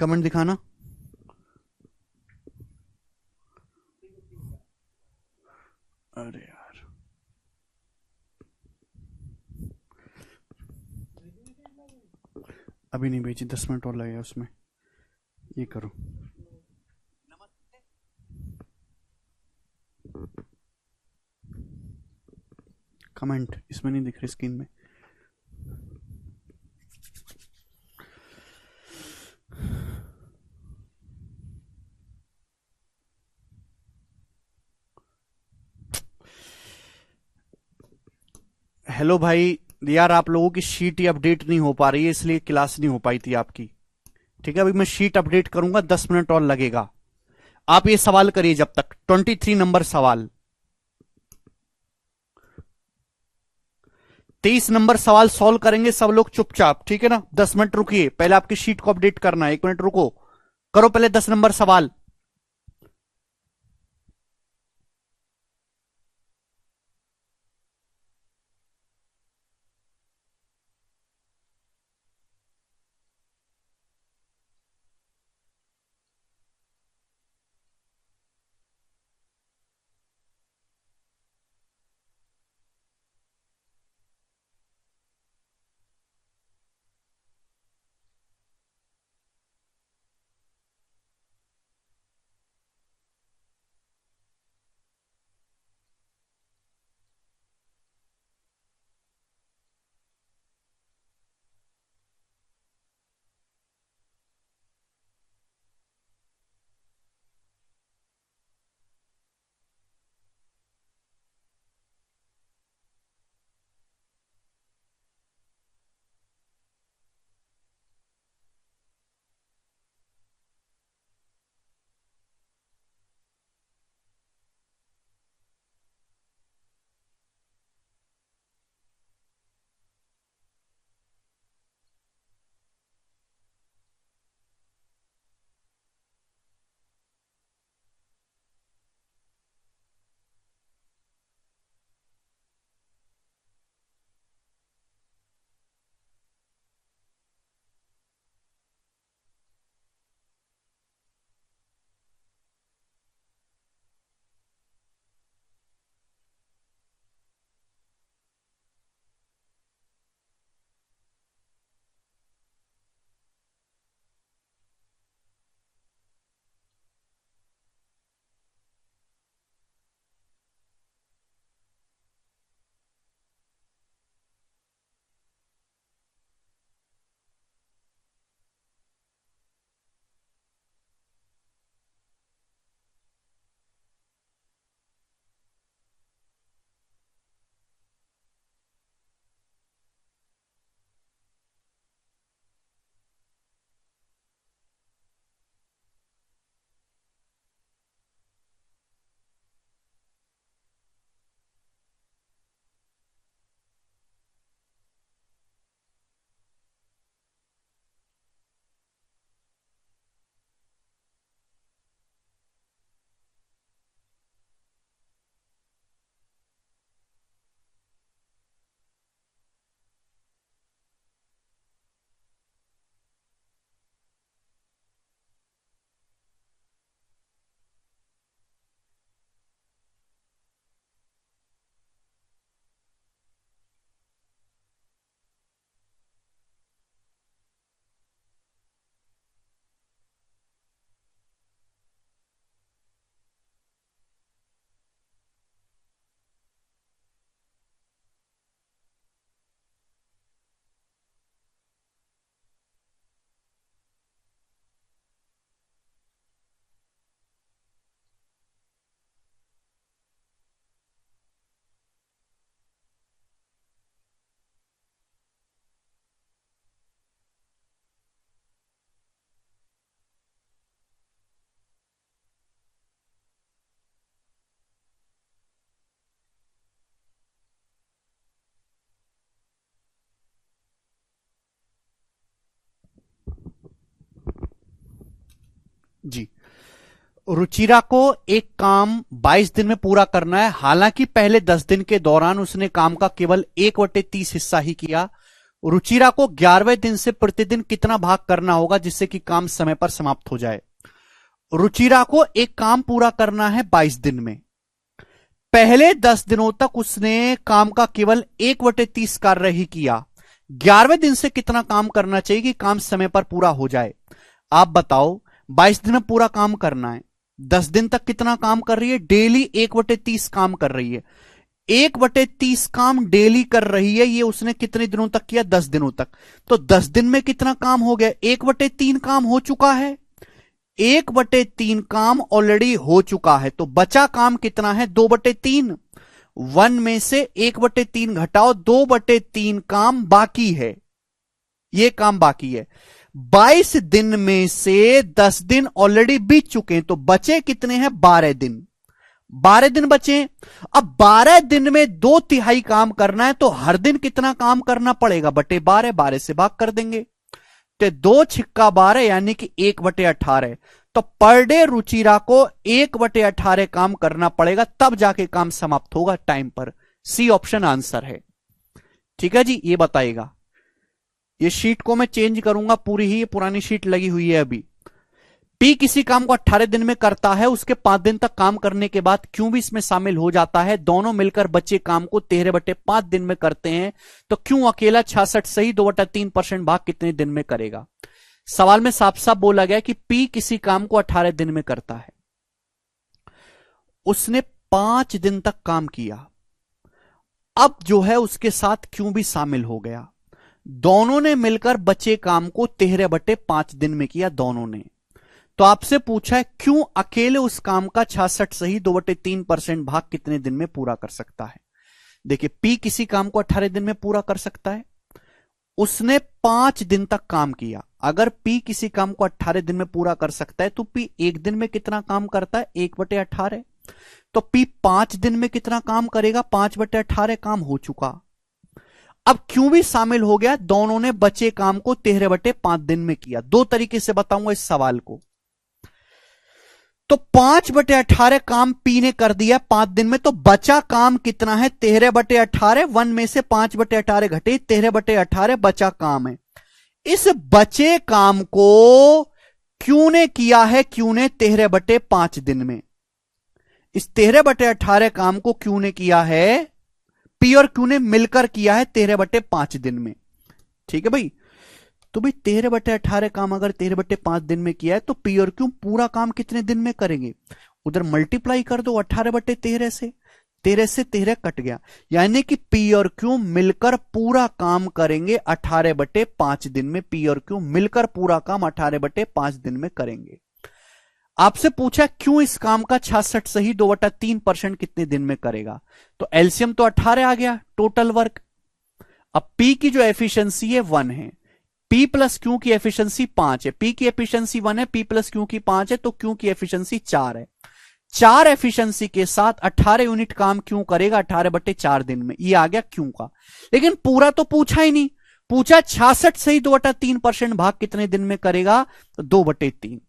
Comment दिखाना। अरे यार, अभी नहीं भेजी, 10 मिनट और लगेगा उसमें। ये करो। कमेंट इसमें नहीं दिख रही स्क्रीन में। हेलो भाई, यार आप लोगों की शीट ही अपडेट नहीं हो पा रही है, इसलिए क्लास नहीं हो पाई थी आपकी। ठीक है, अभी मैं शीट अपडेट करूंगा, 10 मिनट और लगेगा। आप ये सवाल करिए जब तक, 23 नंबर सवाल। 23 नंबर सवाल सॉल्व करेंगे सब लोग चुपचाप, ठीक है ना। 10 मिनट रुकिए, पहले आपकी शीट को अपडेट करना है। 1 मिनट रुको, करो पहले 10 नंबर सवाल। जी, रुचिरा को एक काम 22 दिन में पूरा करना है। हालांकि पहले 10 दिन के दौरान उसने काम का केवल 1/30 हिस्सा ही किया। रुचिरा को 11वें दिन से प्रतिदिन कितना भाग करना होगा जिससे कि काम समय पर समाप्त हो जाए? रुचिरा को एक काम पूरा करना है 22 दिन में। पहले 10 दिनों तक उसने काम का केवल 1/30 कार्य ही किया। 11वें दिन से कितना काम करना चाहिए कि काम समय पर पूरा हो जाए? आप बताओ। 22 दिन में पूरा काम करना है, 10 दिन तक कितना काम कर रही है? डेली 1/30 काम कर रही है। 1/30 काम डेली कर रही है, ये उसने कितने दिनों तक किया? 10 दिनों तक। तो 10 दिन में कितना काम हो गया? 1/3 काम हो चुका है। 1/3 काम ऑलरेडी हो चुका है, तो बचा काम कितना है? 2/3। 1 में से 1/3 घटाओ, 2/3 काम बाकी है। ये काम बाकी है। 22 दिन में से 10 दिन ऑलरेडी बीत चुके हैं, तो बचे कितने हैं? 12 दिन। 12 दिन बचे। अब 12 दिन में 2/3 काम करना है, तो हर दिन कितना काम करना पड़ेगा? बटे 12, 12 से भाग कर देंगे, तो 2 छिक्का 12 यानी कि 1/18। तो पर डे रुचिरा को 1/18 काम करना पड़ेगा, तब जाके काम समाप्त होगा टाइम पर। सी ऑप्शन आंसर है। ठीक है जी, ये बताइएगा। ये शीट को मैं चेंज करूंगा, पूरी ही पुरानी शीट लगी हुई है अभी। पी किसी काम को 18 दिन में करता है, उसके 5 दिन तक काम करने के बाद क्यू भी इसमें शामिल हो जाता है। दोनों मिलकर बचे काम को 13/5 दिन में करते हैं, तो क्यों अकेला 66 सही 2/3% भाग कितने दिन में करेगा? सवाल में साफ साफ बोला गया कि पी किसी काम को 18 दिन में करता है, उसने 5 दिन तक काम किया। अब जो है उसके साथ क्यों भी शामिल हो गया। दोनों ने मिलकर बचे काम को 13/5 दिन में किया दोनों ने। तो आपसे पूछा है क्यों अकेले उस काम का 66 सही 2/3% भाग कितने दिन में पूरा कर सकता है। देखिए, पी किसी काम को 18 दिन में पूरा कर सकता है, उसने 5 दिन तक काम किया। अगर पी किसी काम को 18 दिन में पूरा कर सकता है, तो पी एक दिन में कितना काम करता है? 1/18। तो पी 5 दिन में कितना काम करेगा? 5/18 काम हो चुका। अब क्यों भी शामिल हो गया, दोनों ने बचे काम को 13/5 दिन में किया। 2 तरीके से बताऊंगा इस सवाल को। तो 5/18 काम पी ने कर दिया 5 दिन में, तो बचा काम कितना है? 13/18। 1 में से 5/18 घटे, 13/18 बचा काम है। इस बचे काम को क्यों ने किया है? क्यों ने 13/5 दिन में। इस 13/18 काम को क्यों ने किया है? पी और क्यू ने मिलकर किया है 13/5 दिन में। ठीक है भाई। तो भाई 13/18 काम अगर 13/5 दिन में किया है, तो पी और क्यू पूरा काम कितने दिन में करेंगे? उधर मल्टीप्लाई कर दो 18/13 से, 13 से 13 कट गया, यानी कि पी और क्यू मिलकर पूरा काम करेंगे 18/5 दिन में। पी और क्यू मिलकर पूरा काम 18/5 दिन में करेंगे। आपसे पूछा क्यों इस काम का 66 सही 2/3% कितने दिन में करेगा, तो एलसीएम तो 18 आ गया टोटल वर्क। अब पी की जो एफिशिएंसी है 1 है, पी प्लस क्यू की एफिशिएंसी 5 है। पी की एफिशिएंसी 1 है, पी प्लस क्यू की 5 है, तो क्यू की एफिशिएंसी 4 है। 4 एफिशिएंसी के साथ 18 यूनिट काम क्यू करेगा 18/4 दिन में। ये आ गया क्यू का। लेकिन पूरा तो पूछा ही नहीं, पूछा 66 सही 2/3% भाग कितने दिन में करेगा, तो 2/3।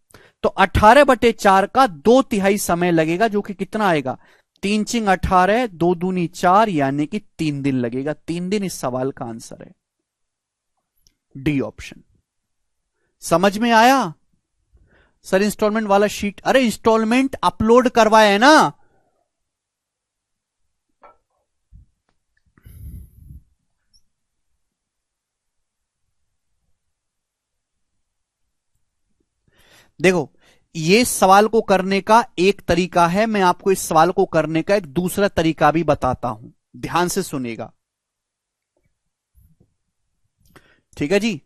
तो 18/4 का 2/3 समय लगेगा, जो कि कितना आएगा? 3 चिंग 18, 2 दूनी 4, यानी कि 3 दिन लगेगा। 3 दिन इस सवाल का आंसर है, डी ऑप्शन। समझ में आया? सर इंस्टॉलमेंट वाला शीट, अरे इंस्टॉलमेंट अपलोड करवाया है ना। देखो, ये सवाल को करने का एक तरीका है, मैं आपको इस सवाल को करने का एक दूसरा तरीका भी बताता हूं, ध्यान से सुनिएगा। ठीक है जी।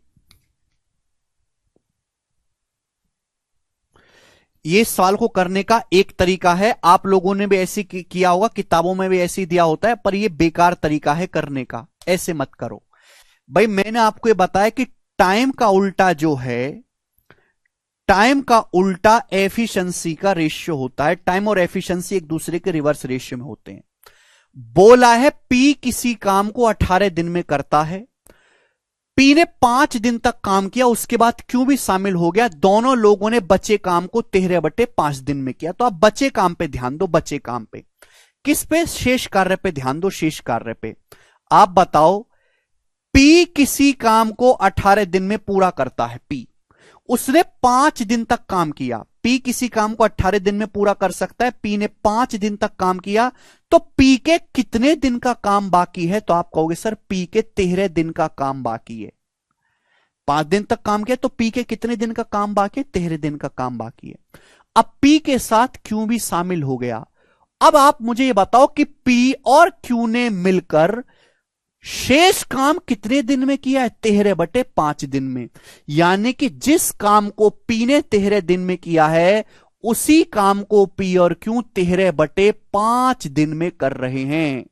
ये सवाल को करने का एक तरीका है, आप लोगों ने भी ऐसे किया होगा, किताबों में भी ऐसे दिया होता है, पर ये बेकार तरीका है करने का, ऐसे मत करो भाई। मैंने आपको ये बताया कि टाइम का उल्टा जो है, टाइम का उल्टा एफिशिएंसी का रेशियो होता है। टाइम और एफिशिएंसी एक दूसरे के रिवर्स रेशियो में होते हैं। बोला है पी किसी काम को 18 दिन में करता है, पी ने 5 दिन तक काम किया, उसके बाद क्यू भी शामिल हो गया। दोनों लोगों ने बचे काम को 13/5 दिन में किया। तो आप बचे काम पे ध्यान दो, बचे काम पे, किस पे? शेष कार्य पे ध्यान दो, शेष कार्य पे। आप बताओ पी किसी काम को 18 दिन में पूरा करता है। पी उसने 5 दिन तक काम किया। पी किसी काम को 18 दिन में पूरा कर सकता है। पी ने 5 दिन तक काम किया, तो पी के कितने दिन का काम बाकी है? तो आप कहोगे सर पी के 13 दिन का काम बाकी है। 5 दिन तक काम किया तो पी के कितने दिन का काम बाकी है? 13 दिन का काम बाकी है। अब पी के साथ क्यू भी शामिल हो गया। अब आप मुझे ये बताओ कि पी और क्यू ने मिलकर शेष काम कितने दिन में किया है? 13/5 दिन में। यानी कि जिस काम को पी ने 13 दिन में किया है, उसी काम को पी और क्यू 13/5 दिन में कर रहे हैं।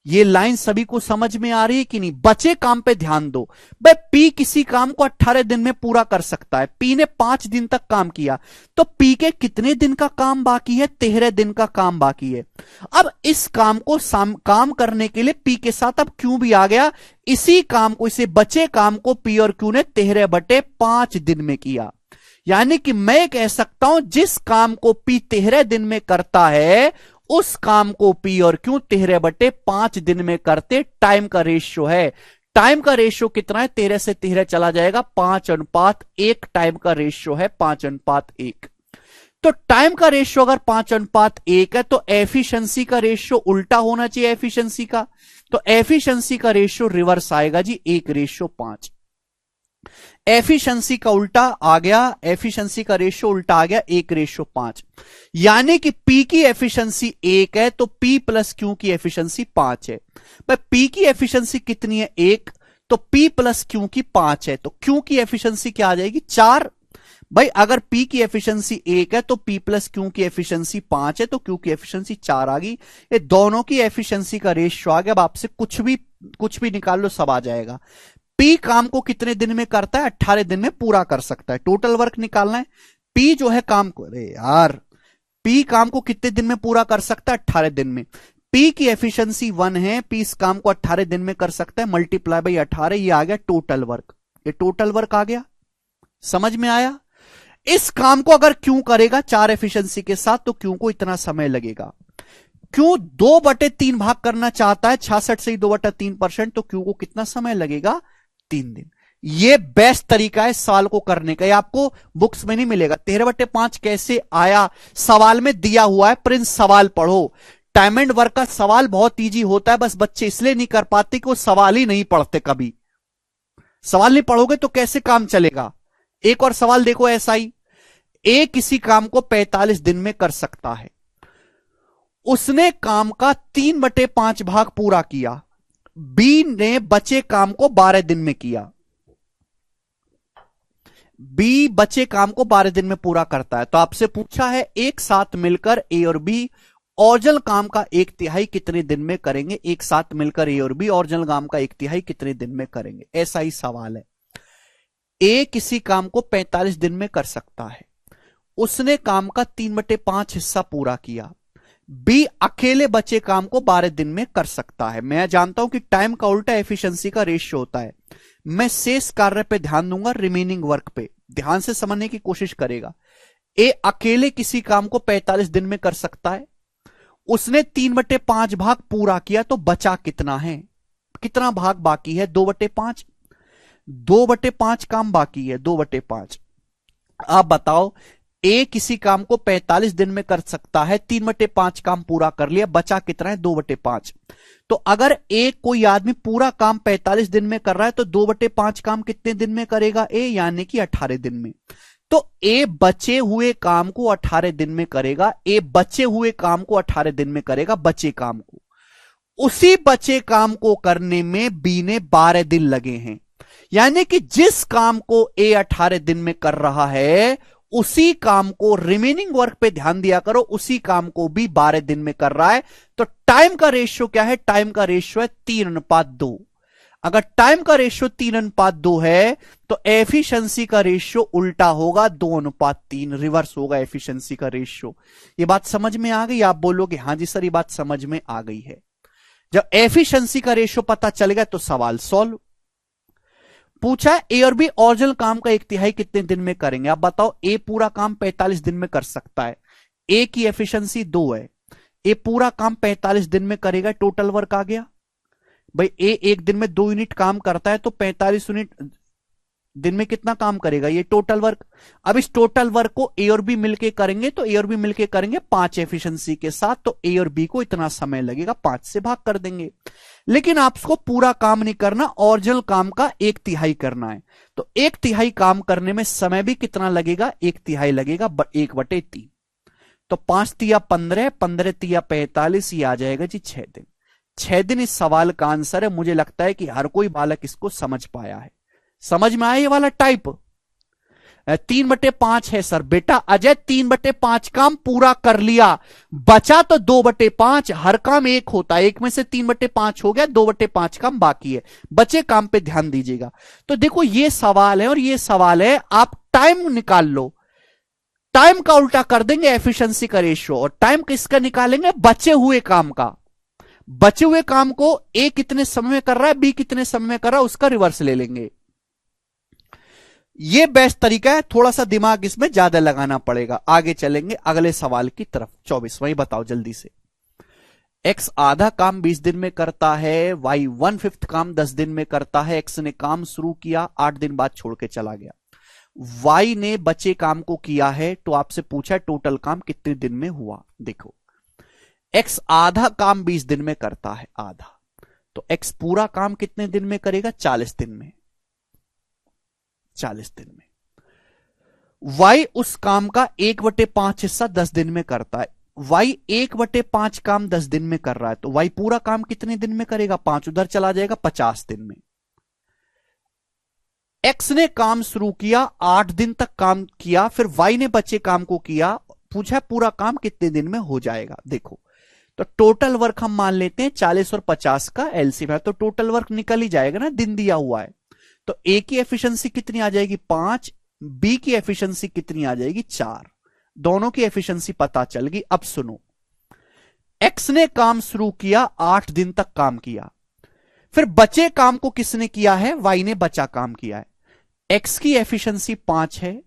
ये लाइन सभी को समझ में आ रही है कि नहीं? बचे काम पे ध्यान दो। भाई पी किसी काम को 18 दिन में पूरा कर सकता है। पी ने 5 दिन तक काम किया, तो पी के कितने दिन का काम बाकी है? 13 दिन का काम बाकी है। अब इस काम को काम करने के लिए पी के साथ अब क्यू भी आ गया। इसी काम को, इसे बचे काम को पी और क्यू ने 13/5 दिन में किया। यानी कि मैं कह सकता हूं जिस काम को पी 13 दिन में करता है, उस काम को पी और क्यू 13/5 दिन में करते। टाइम का रेशियो है। टाइम का रेशियो कितना है? 13 से 13 चला जाएगा, 5:1 टाइम का रेशियो है, 5:1। तो टाइम का रेशियो अगर 5:1 है, तो एफिशिएंसी का रेशियो उल्टा होना चाहिए एफिशिएंसी का। तो एफिशिएंसी का रेशियो रिवर्स आएगा जी, 1:5। एफिशिएंसी का उल्टा आ गया, एफिशिएंसी का रेशियो उल्टा आ गया, 1:5। यानी कि पी की एफिशिएंसी 1 है, तो पी प्लस क्यू की एफिशिएंसी 5 है। भाई पी की एफिशिएंसी कितनी है? 1, तो पी प्लस क्यू की 5 है, तो क्यू की एफिशिएंसी क्या आ जाएगी? 4। भाई अगर पी की एफिशिएंसी 1 है तो पी प्लस क्यू की एफिशिएंसी 5 है, तो क्यू की एफिशिएंसी 4 आ गई। ये दोनों की एफिशिएंसी का रेशियो आ गया। अब आपसे कुछ भी निकाल लो, सब आ जाएगा। पी काम को कितने दिन में करता है? 18 दिन में पूरा कर सकता है। टोटल वर्क निकालना है। पी जो है काम को, अरे यार, पी काम को कितने दिन में पूरा कर सकता है? 18 दिन में। पी की एफिशिएंसी 1 है, पी इस काम को 18 दिन में कर सकता है, मल्टीप्लाई बाई 18, ये आ गया टोटल वर्क। ये टोटल वर्क आ गया, समझ में आया? इस काम को अगर क्यू करेगा 4 एफिशिएंसी के साथ, तो क्यू को इतना समय लगेगा। क्यू 2/3 भाग करना चाहता है, 66 से 2/3%, तो क्यू को कितना समय लगेगा? 3 दिन। ये बेस्ट तरीका है सवाल को करने का। ये आपको बुक्स में नहीं मिलेगा। 13/5 कैसे आया? सवाल में दिया हुआ है। प्रिंस सवाल पढ़ो। टाइम एंड वर्क का सवाल बहुत इजी होता है, बस बच्चे इसलिए नहीं कर पाते कि वो सवाल ही नहीं पढ़ते। कभी सवाल नहीं पढ़ोगे तो कैसे काम चलेगा? एक और सवाल देखो ऐसा ही। ए किसी काम को 45 दिन में कर सकता है। उसने काम का 3/5 भाग पूरा किया। बी ने बचे काम को 12 दिन में किया। बी बचे काम को 12 दिन में पूरा करता है। तो आपसे पूछा है एक साथ मिलकर ए और बी ओरिजिनल काम का 1/3 कितने दिन में करेंगे? एक साथ मिलकर ए और बी ओरिजिनल काम का 1/3 कितने दिन में करेंगे? ऐसा ही सवाल है। ए किसी काम को 45 दिन में कर सकता है। उसने काम का 3/5 हिस्सा पूरा किया। बी अकेले बचे काम को 12 दिन में कर सकता है। मैं जानता हूं कि टाइम का उल्टा एफिशिएंसी का रेशियो होता है। मैं शेष कार्य पे ध्यान दूंगा, रिमेनिंग वर्क पे ध्यान से समझने की कोशिश करेगा। ए अकेले किसी काम को 45 दिन में कर सकता है। उसने 3/5 भाग पूरा किया, तो बचा कितना है? कितना भाग बाकी है? 2/5। 2/5 काम बाकी है, 2/5। आप बताओ, ए किसी काम को 45 दिन में कर सकता है, 3/5 काम पूरा कर लिया, बचा कितना है? 2/5। तो अगर ए कोई आदमी पूरा काम 45 दिन में कर रहा है, तो 2/5 काम कितने दिन में करेगा? ए, यानी कि 18 दिन में। तो ए बचे हुए काम को 18 दिन में करेगा। ए बचे हुए काम को 18 दिन में करेगा, बचे काम को। उसी बचे काम को करने में बी ने 12 दिन लगे हैं। यानी कि जिस काम को ए 18 दिन में कर रहा है, उसी काम को, रिमेनिंग वर्क पे ध्यान दिया करो, उसी काम को भी 12 दिन में कर रहा है। तो टाइम का रेशियो क्या है? टाइम का रेशियो है 3:2। अगर टाइम का रेशियो 3:2 है, तो एफिशिएंसी का रेशियो उल्टा होगा, 2:3, रिवर्स होगा एफिशिएंसी का रेशियो। ये बात समझ में आ गई? आप बोलोगे हां जी सर, ये बात समझ में आ गई है। जब एफिशिएंसी का रेशियो पता चल गया, तो सवाल सॉल्व। पूछा है ए और बी ओरिजिनल काम का 1/3 कितने दिन में करेंगे? आप बताओ, ए पूरा काम 45 दिन में कर सकता है। ए की एफिशिएंसी 2 है। ए पूरा काम 45 दिन में करेगा, टोटल वर्क आ गया। भाई ए एक दिन में 2 यूनिट काम करता है तो 45 यूनिट दिन में कितना काम करेगा, ये टोटल वर्क। अब इस टोटल वर्क को ए और बी मिलके करेंगे तो ए और बी मिलके करेंगे 5 एफिशिएंसी के साथ, तो ए और बी को इतना समय लगेगा, 5 से भाग कर देंगे। लेकिन आपको पूरा काम नहीं करना, ओरिजिनल काम का 1/3 करना है। तो 1/3 काम करने में समय भी कितना लगेगा, 1/3 लगेगा 1/3। तो 5 तिया 15, 15 तिया 45, ये आ जाएगा जी 6 दिन। 6 दिन इस सवाल का आंसर है। मुझे लगता है कि हर कोई बालक इसको समझ पाया है। समझ में आया ये वाला टाइप? 3/5 है सर। बेटा अजय 3/5 काम पूरा कर लिया, बचा तो 2/5। हर काम एक होता है, एक में से 3/5 हो गया, 2/5 काम बाकी है। बचे काम पे ध्यान दीजिएगा। तो देखो ये सवाल है और ये सवाल है, आप टाइम निकाल लो। टाइम का उल्टा कर देंगे एफिशिएंसी का रेशियो, और टाइम किसका निकालेंगे, बचे हुए काम का। बचे हुए काम को ए कितने समय में कर रहा है, बी कितने समय में कर रहा है, उसका रिवर्स ले लेंगे। यह बेस्ट तरीका है, थोड़ा सा दिमाग इसमें ज्यादा लगाना पड़ेगा। आगे चलेंगे अगले सवाल की तरफ। 24वां बताओ जल्दी से। एक्स आधा काम 20 दिन में करता है, वाई 1/5 काम 10 दिन में करता है। एक्स ने काम शुरू किया, 8 दिन बाद छोड़ के चला गया। वाई ने बचे काम को किया है, तो आपसे पूछा टोटल काम कितने दिन में हुआ। देखो एक्स आधा काम 20 दिन में करता है, आधा, तो एक्स पूरा काम कितने दिन में करेगा, 40 दिन में। 40 दिन में। वाई उस काम का 1/5 हिस्सा 10 दिन में करता है। वाई 1/5 काम 10 दिन में कर रहा है, तो वाई पूरा काम कितने दिन में करेगा, 5 उधर चला जाएगा, 50 दिन में। एक्स ने काम शुरू किया, 8 दिन तक काम किया, फिर वाई ने बचे काम को किया, पूछा पूरा काम कितने दिन में हो जाएगा। देखो तो टोटल वर्क हम मान लेते हैं 40 और 50 का एलसीएम है, तो टोटल वर्क निकल ही जाएगा ना, दिन दिया हुआ है। तो ए की एफिशिएंसी कितनी आ जाएगी, 5, बी की एफिशिएंसी कितनी आ जाएगी, 4। दोनों की एफिशिएंसी पता चल गई। अब सुनो, एक्स ने काम शुरू किया, 8 दिन तक काम किया, फिर बचे काम को किसने किया है, वाई ने बचा काम किया है। एक्स की एफिशिएंसी 5 है,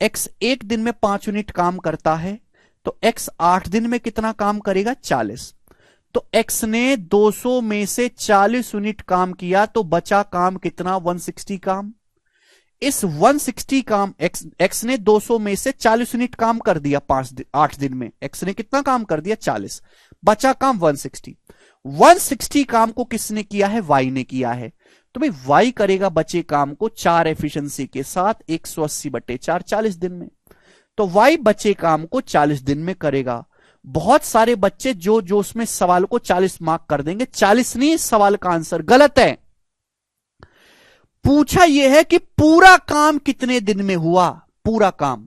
एक्स एक दिन में 5 यूनिट काम करता है, तो एक्स 8 दिन में कितना काम करेगा, 40। तो एक्स ने 200 में से 40 यूनिट काम किया, तो बचा काम कितना, 160 काम। इस 160 काम एक्स ने 200 में से 40 यूनिट काम कर दिया 8 दिन में। एक्स ने कितना काम कर दिया, 40, बचा काम 160। 160 काम को किसने किया है, वाई ने किया है। तो भाई वाई करेगा बचे काम को 4 एफिशिएंसी के साथ 180/4, 40 दिन में। तो वाई बचे काम को 40 दिन में करेगा। बहुत सारे बच्चे जो उसमें सवाल को 40 मार्क कर देंगे, 40 नहीं, इस सवाल का आंसर गलत है। पूछा यह है कि पूरा काम कितने दिन में हुआ, पूरा काम।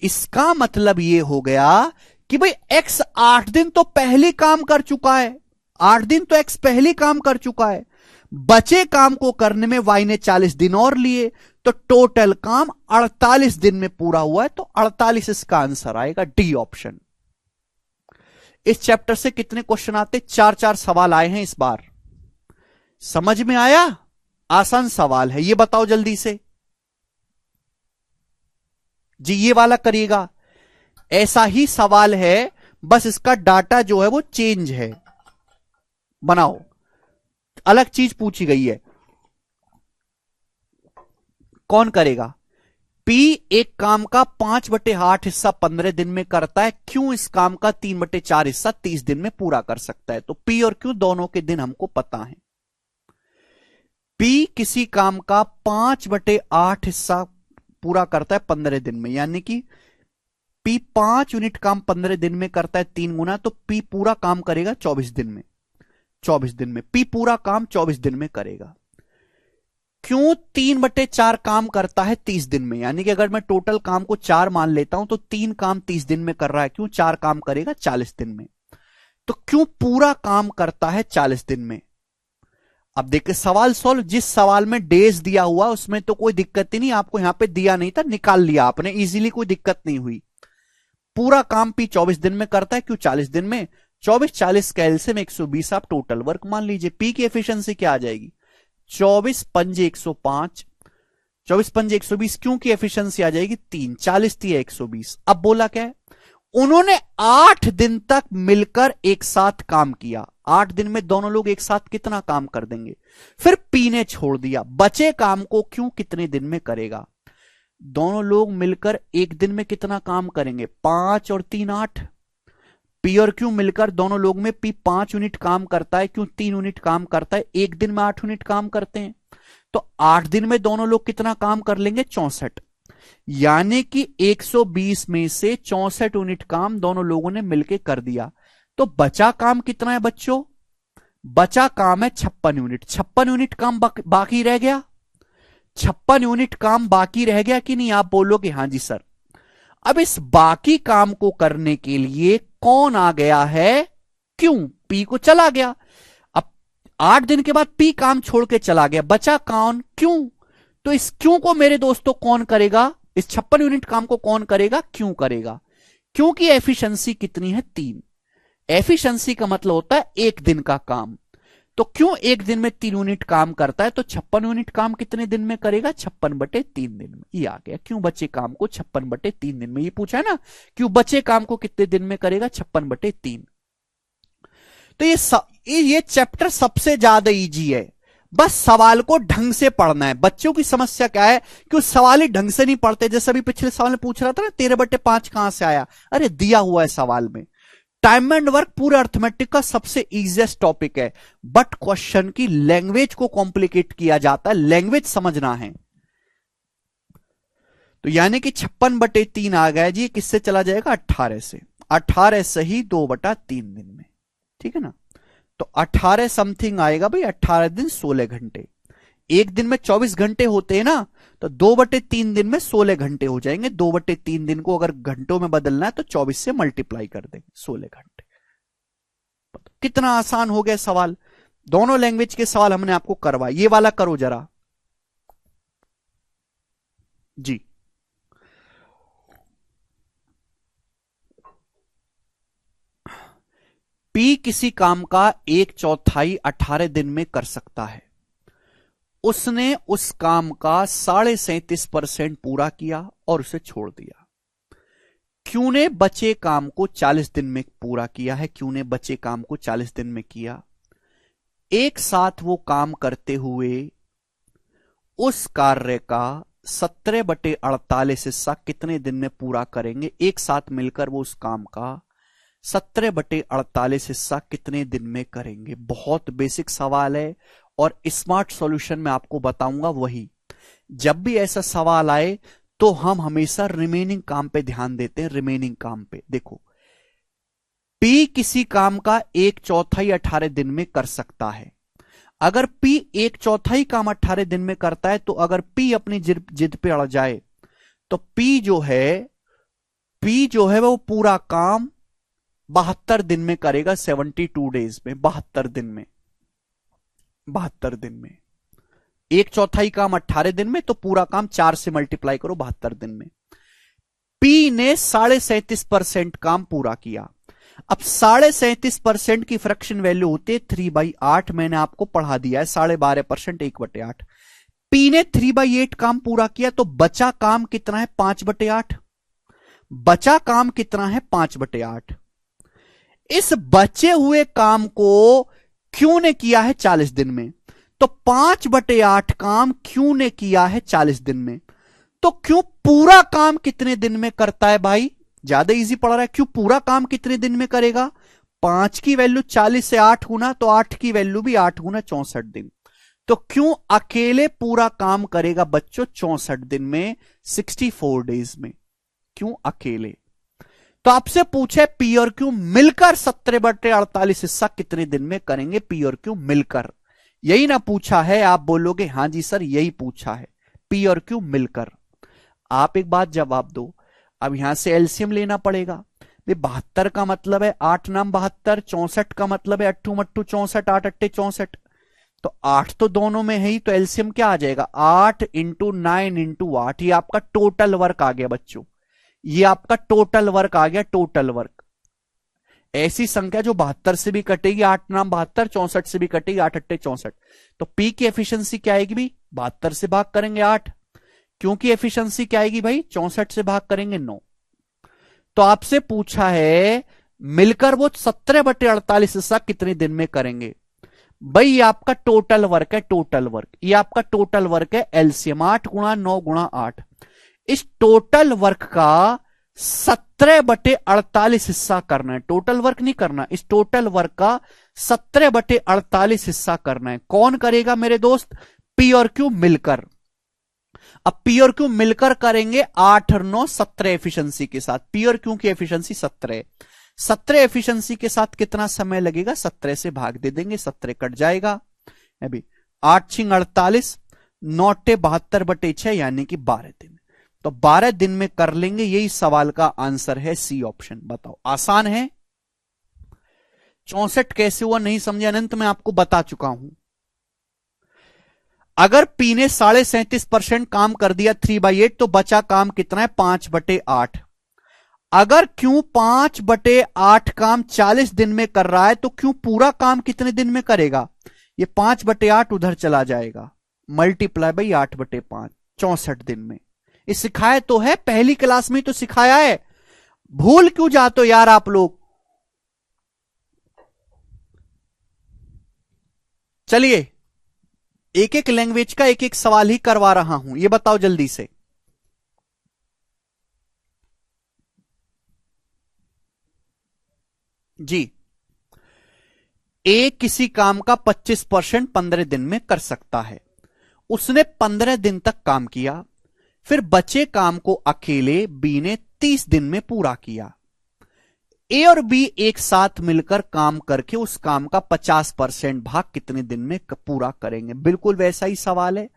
इसका मतलब यह हो गया कि भाई एक्स 8 दिन तो पहले काम कर चुका है, 8 दिन तो एक्स पहले काम कर चुका है। बचे काम को करने में वाई ने 40 दिन और लिए, तो टोटल काम 48 दिन में पूरा हुआ है। तो 48 इसका आंसर आएगा, डी ऑप्शन। इस चैप्टर से कितने क्वेश्चन आते, 4-4 सवाल आए हैं इस बार। समझ में आया? आसान सवाल है, ये बताओ जल्दी से जी। ये वाला करिएगा, ऐसा ही सवाल है, बस इसका डाटा जो है वो चेंज है। बनाओ, अलग चीज पूछी गई है। कौन करेगा? पी एक काम का 5/8 हिस्सा 15 दिन में करता है, क्यों इस काम का 3/4 हिस्सा 30 दिन में पूरा कर सकता है। तो पी और क्यों दोनों के दिन हमको पता है। पी किसी काम का 5/8 हिस्सा पूरा करता है 15 दिन में, यानी कि पी 5 यूनिट काम 15 दिन में करता है, 3 गुना, तो पी पूरा काम करेगा 24 दिन में। 24 दिन में पी पूरा काम 24 दिन में करेगा। क्यों 3/4 काम करता है 30 दिन में, यानी कि अगर मैं टोटल काम को 4 मान लेता हूं तो 3 काम 30 दिन में कर रहा है, क्यों 4 काम करेगा 40 दिन में। तो क्यों पूरा काम करता है 40 दिन में। अब देखिए सवाल सॉल्व, जिस सवाल में डेज दिया हुआ उसमें तो कोई दिक्कत ही नहीं, आपको यहां पे दिया नहीं था, निकाल लिया आपने इजीली, कोई दिक्कत नहीं हुई। पूरा काम पी 24 दिन में करता है, क्यों 40 दिन में। 24-40 का एलसीएम 120, आप टोटल वर्क मान लीजिए। पी की एफिशिएंसी क्या आ जाएगी, 24 पंजे 105, 24 पंजे 120, क्यों की एफिशिएंसी आ जाएगी 3, 40 थी 120। अब बोला क्या है, उन्होंने 8 दिन तक मिलकर एक साथ काम किया। 8 दिन में दोनों लोग एक साथ कितना काम कर देंगे? फिर पी ने छोड़ दिया, बचे काम को क्यों कितने दिन में करेगा? दोनों लोग मिलकर एक दिन में कितना काम करेंगे? 5 और 3 8। पी और क्यू मिलकर दोनों लोग में पी 5 यूनिट काम करता है, क्यों 3 यूनिट काम करता है, एक दिन में 8 यूनिट काम करते हैं। तो 8 दिन में दोनों लोग कितना काम कर लेंगे? 64। यानी कि 120 में से 64 यूनिट काम दोनों लोगों ने मिलकर कर दिया। तो बचा काम कितना है बच्चों? बचा काम है 56 यूनिट। 56 यूनिट काम बाकी रह गया। 56 यूनिट काम बाकी रह गया कि नहीं? आप बोलोगे हां जी सर। अब इस बाकी काम को करने के लिए कौन आ गया है? क्यों? पी को चला गया। अब 8 दिन के बाद पी काम छोड़ के चला गया, बचा कौन? क्यों। तो इस क्यों को मेरे दोस्तों कौन करेगा? इस 56 यूनिट काम को कौन करेगा? क्यों करेगा। क्योंकि एफिशिएंसी कितनी है? 3। एफिशिएंसी का मतलब होता है एक दिन का काम। तो क्यों एक दिन में 3 यूनिट काम करता है, तो 56 यूनिट काम कितने दिन में करेगा? 56/3 दिन में। ये आ गया क्यों बचे काम को 56/3 दिन में। ये पूछा है ना, क्यों बचे काम को कितने दिन में करेगा? 56/3। तो ये चैप्टर सबसे ज्यादा इजी है। बस सवाल को ढंग से पढ़ना है। बच्चों की समस्या क्या है कि वो सवाल ही ढंग से नहीं पढ़ते। जैसे अभी पिछले सवाल में पूछ रहा था ना 13/5 कहां से आया? अरे दिया हुआ है सवाल में। टाइम एंड वर्क पूरे अर्थमेटिक का सबसे इजीएस्ट टॉपिक है, बट क्वेश्चन की लैंग्वेज को कॉम्प्लिकेट किया जाता है, लैंग्वेज समझना है। तो यानी कि 56/3 आ गया जी। किससे चला जाएगा? 18 से। 18 सही 2/3 दिन में, ठीक है ना। तो 18 समथिंग आएगा भाई। 18 दिन 16 घंटे। एक दिन में 24 घंटे होते हैं ना, तो 2/3 दिन में 16 घंटे हो जाएंगे। 2/3 दिन को अगर घंटों में बदलना है तो 24 से मल्टीप्लाई कर देंगे, 16 घंटे। कितना आसान हो गया सवाल। दोनों लैंग्वेज के सवाल हमने आपको करवाए। ये वाला करो जरा जी। पी किसी काम का 1/4 18 दिन में कर सकता है। उसने उस काम का 37.5% पूरा किया और उसे छोड़ दिया। क्यू ने बचे काम को 40 दिन में पूरा किया है। क्यू ने बचे काम को 40 दिन में किया। एक साथ वो काम करते हुए उस कार्य का 17/48 हिस्सा कितने दिन में पूरा करेंगे? एक साथ मिलकर वो उस काम का 17/48 हिस्सा कितने दिन में करेंगे? बहुत बेसिक सवाल है और स्मार्ट सॉल्यूशन में आपको बताऊंगा वही। जब भी ऐसा सवाल आए तो हम हमेशा रिमेनिंग काम पे ध्यान देते हैं। रिमेनिंग काम पे देखो, पी किसी काम का 1/4 18 दिन में कर सकता है। अगर पी 1/4 काम 18 दिन में करता है तो अगर पी अपनी जिद पे अड़ जाए तो पी जो है वो पूरा काम 72 दिन में करेगा। 72 डेज में, 72 दिन में, 72 दिन में। 1/4 काम 18 दिन में, तो पूरा काम 4 से मल्टीप्लाई करो 72 दिन में। पी ने 37.5% काम पूरा किया। अब 37.5% की फ्रैक्शन वैल्यू होती है 3/8। मैंने आपको पढ़ा दिया है 12.5% 1/8। पी ने 3/8 काम पूरा किया, तो बचा काम कितना है? 5/8। बचा काम कितना है? 5/8। इस बचे हुए काम को क्यू ने किया है 40 दिन में, तो 5/8 काम क्यू ने किया है 40 दिन में। तो क्यू पूरा काम कितने दिन में करता है भाई? ज्यादा इजी पड़ रहा है। क्यू पूरा काम कितने दिन में करेगा? 5 की वैल्यू 40 से 8 गुना, तो 8 की वैल्यू भी 8 गुना 64 दिन। तो क्यू अकेले पूरा काम करेगा बच्चों 64 दिन में, 64 डेज में। क्यों अकेले? तो आपसे पूछे पी और क्यू मिलकर 17/48 हिस्सा कितने दिन में करेंगे? पी और क्यू मिलकर, यही ना पूछा है? आप बोलोगे हां जी सर यही पूछा है, पी और क्यू मिलकर। आप एक बात जवाब दो। अब यहां से एलसीएम लेना पड़ेगा। 72 का मतलब है 8 नाम 72, 64 का मतलब है 8 मट्टू 64, 8 अट्टे 64। तो 8 तो दोनों में है ही, तो एलसीएम क्या आ जाएगा? 8 × 9 × 8। ये आपका टोटल वर्क आ गया बच्चों। ये आपका टोटल वर्क आ गया, टोटल वर्क। ऐसी संख्या जो 72 से भी कटेगी, 8 नाम 72, 64 से भी कटेगी, 8 अट्टे 64। तो पी की एफिशिएंसी क्या आएगी भाई? 72 से भाग करेंगे 8। क्योंकि एफिशिएंसी क्या आएगी भाई? 64 से भाग करेंगे 9। तो आपसे पूछा है मिलकर वो 17/48 हिस्सा कितने दिन में करेंगे। भाई ये आपका टोटल वर्क है, टोटल वर्क, ये आपका टोटल वर्क है एलसीएम 8 गुणा 9 गुणा 8। इस टोटल वर्क का 17/48 हिस्सा करना है, टोटल वर्क नहीं करना, इस टोटल वर्क का 17/48 हिस्सा करना है। कौन करेगा मेरे दोस्त? पी और क्यू मिलकर। अब पी और क्यू मिलकर करेंगे 8 और 9 17 एफिशिएंसी के साथ। पी और क्यू की एफिशिएंसी 17 एफिशिएंसी के साथ कितना समय लगेगा? 17 से भाग दे देंगे, 17 कट जाएगा। अभी 8 छिंग 48, 9 72/6 यानी कि 12 दिन। तो 12 दिन में कर लेंगे, यही सवाल का आंसर है सी ऑप्शन। बताओ आसान है? 64 कैसे हुआ नहीं समझे अनंत, मैं आपको बता चुका हूं। अगर पी ने 37.5% काम कर दिया 3/8 तो बचा काम कितना है? 5/8। अगर क्यों 5/8 काम 40 दिन में कर रहा है तो क्यों पूरा काम कितने दिन में करेगा? ये 5/8 उधर चला जाएगा, मल्टीप्लाई बाई 8/5, 64 दिन में। ये सिखाया तो है, पहली क्लास में तो सिखाया है, भूल क्यों जाते हो यार आप लोग? चलिए एक एक लैंग्वेज का एक एक सवाल ही करवा रहा हूं, ये बताओ जल्दी से। जी, ए किसी काम का 25% 15 दिन में कर सकता है। उसने 15 दिन तक काम किया, फिर बचे काम को अकेले बी ने 30 दिन में पूरा किया। ए और बी एक साथ मिलकर काम करके उस काम का 50% भाग कितने दिन में पूरा करेंगे? बिल्कुल वैसा ही सवाल है।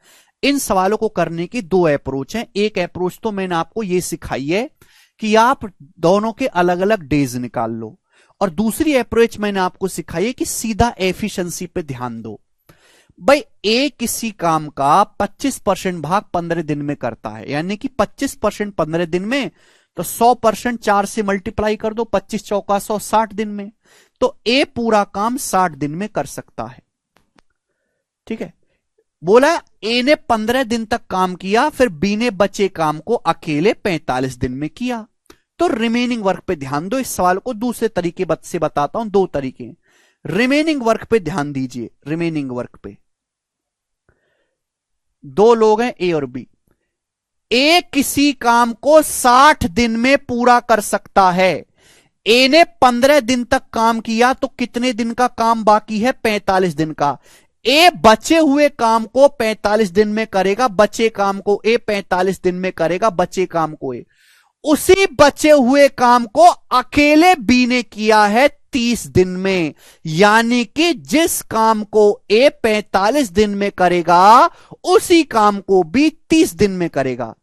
इन सवालों को करने की दो अप्रोच हैं। एक अप्रोच तो मैंने आपको यह सिखाई है कि आप दोनों के अलग अलग डेज निकाल लो, और दूसरी अप्रोच मैंने आपको सिखाई है कि सीधा एफिशिएंसी पे ध्यान दो। भाई ए किसी काम का 25% भाग 15 दिन में करता है, यानी कि 25% 15 दिन में, तो 100% 4 से मल्टीप्लाई कर दो, 25 चौका 100, 60 दिन में। तो ए पूरा काम 60 दिन में कर सकता है। ठीक है, बोला ए ने 15 दिन तक काम किया, फिर बी ने बचे काम को अकेले 45 दिन में किया। तो रिमेनिंग वर्क पे ध्यान दो। इस सवाल को दूसरे तरीके से बताता हूं, दो तरीके। रिमेनिंग वर्क पे ध्यान दीजिए। रिमेनिंग वर्क पे दो लोग हैं ए और बी। ए किसी काम को 60 दिन में पूरा कर सकता है। ए ने 15 दिन तक काम किया, तो कितने दिन का काम बाकी है? 45 दिन का। ए बचे हुए काम को 45 दिन में करेगा, बचे काम को ए 45 दिन में करेगा, बचे काम को ए। उसी बचे हुए काम को अकेले बी ने किया है 30 दिन में, यानी कि जिस काम को ए 45 दिन में करेगा उसी काम को बी 30 दिन में करेगा।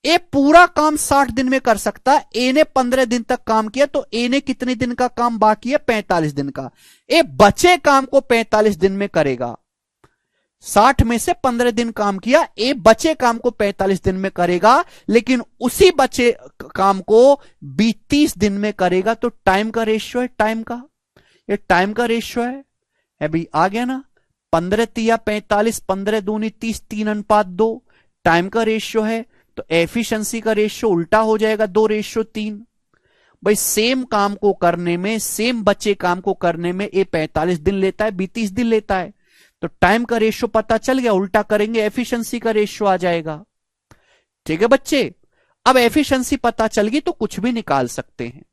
ए पूरा काम 60 दिन में कर सकता है। ए ने 15 दिन तक काम किया, तो ए ने कितने दिन का काम बाकी है? 45 दिन का। ए बचे काम को 45 दिन में करेगा। 60 में से 15 दिन काम किया, ए बचे काम को 45 दिन में करेगा, लेकिन उसी बचे काम को 30 दिन में करेगा। तो टाइम का रेशियो है, टाइम का, ये टाइम का रेशियो है। अभी आ गया ना? 15 तिया 45, 15 दूनी 30, 3:2 टाइम का रेशियो है। तो एफिशिएंसी का रेशियो उल्टा हो जाएगा, 2:3। भाई सेम काम को करने में, सेम बचे काम को करने में ए 45 दिन लेता है, बी 30 दिन लेता है। तो टाइम का रेशियो पता चल गया, उल्टा करेंगे एफिशिएंसी का रेशियो आ जाएगा। ठीक है बच्चे, अब एफिशिएंसी पता चल गई तो कुछ भी निकाल सकते हैं।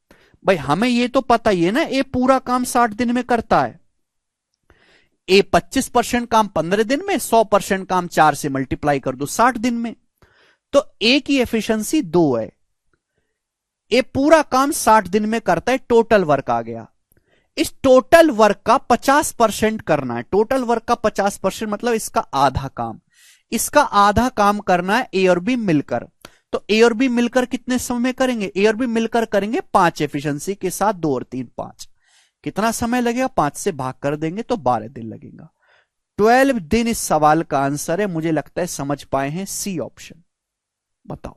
भाई हमें ये तो पता ही है ना, ए पूरा काम 60 दिन में करता है। ए 25% काम 15 दिन में, 100% काम 4 से मल्टीप्लाई कर दो 60 दिन में। तो ए की एफिशिएंसी 2 है। ए पूरा काम 60 दिन में करता है, टोटल वर्क आ गया। इस टोटल वर्क का 50% करना है। टोटल वर्क का 50% मतलब इसका आधा काम, इसका आधा काम करना है ए और बी मिलकर। तो ए और बी मिलकर कितने समय में करेंगे? ए और बी मिलकर करेंगे 5 एफिशिएंसी के साथ, 2 और 3 5। कितना समय लगेगा? 5 से भाग कर देंगे तो 12 दिन लगेगा। 12 दिन इस सवाल का आंसर है। मुझे लगता है समझ पाए हैं, सी ऑप्शन। बताओ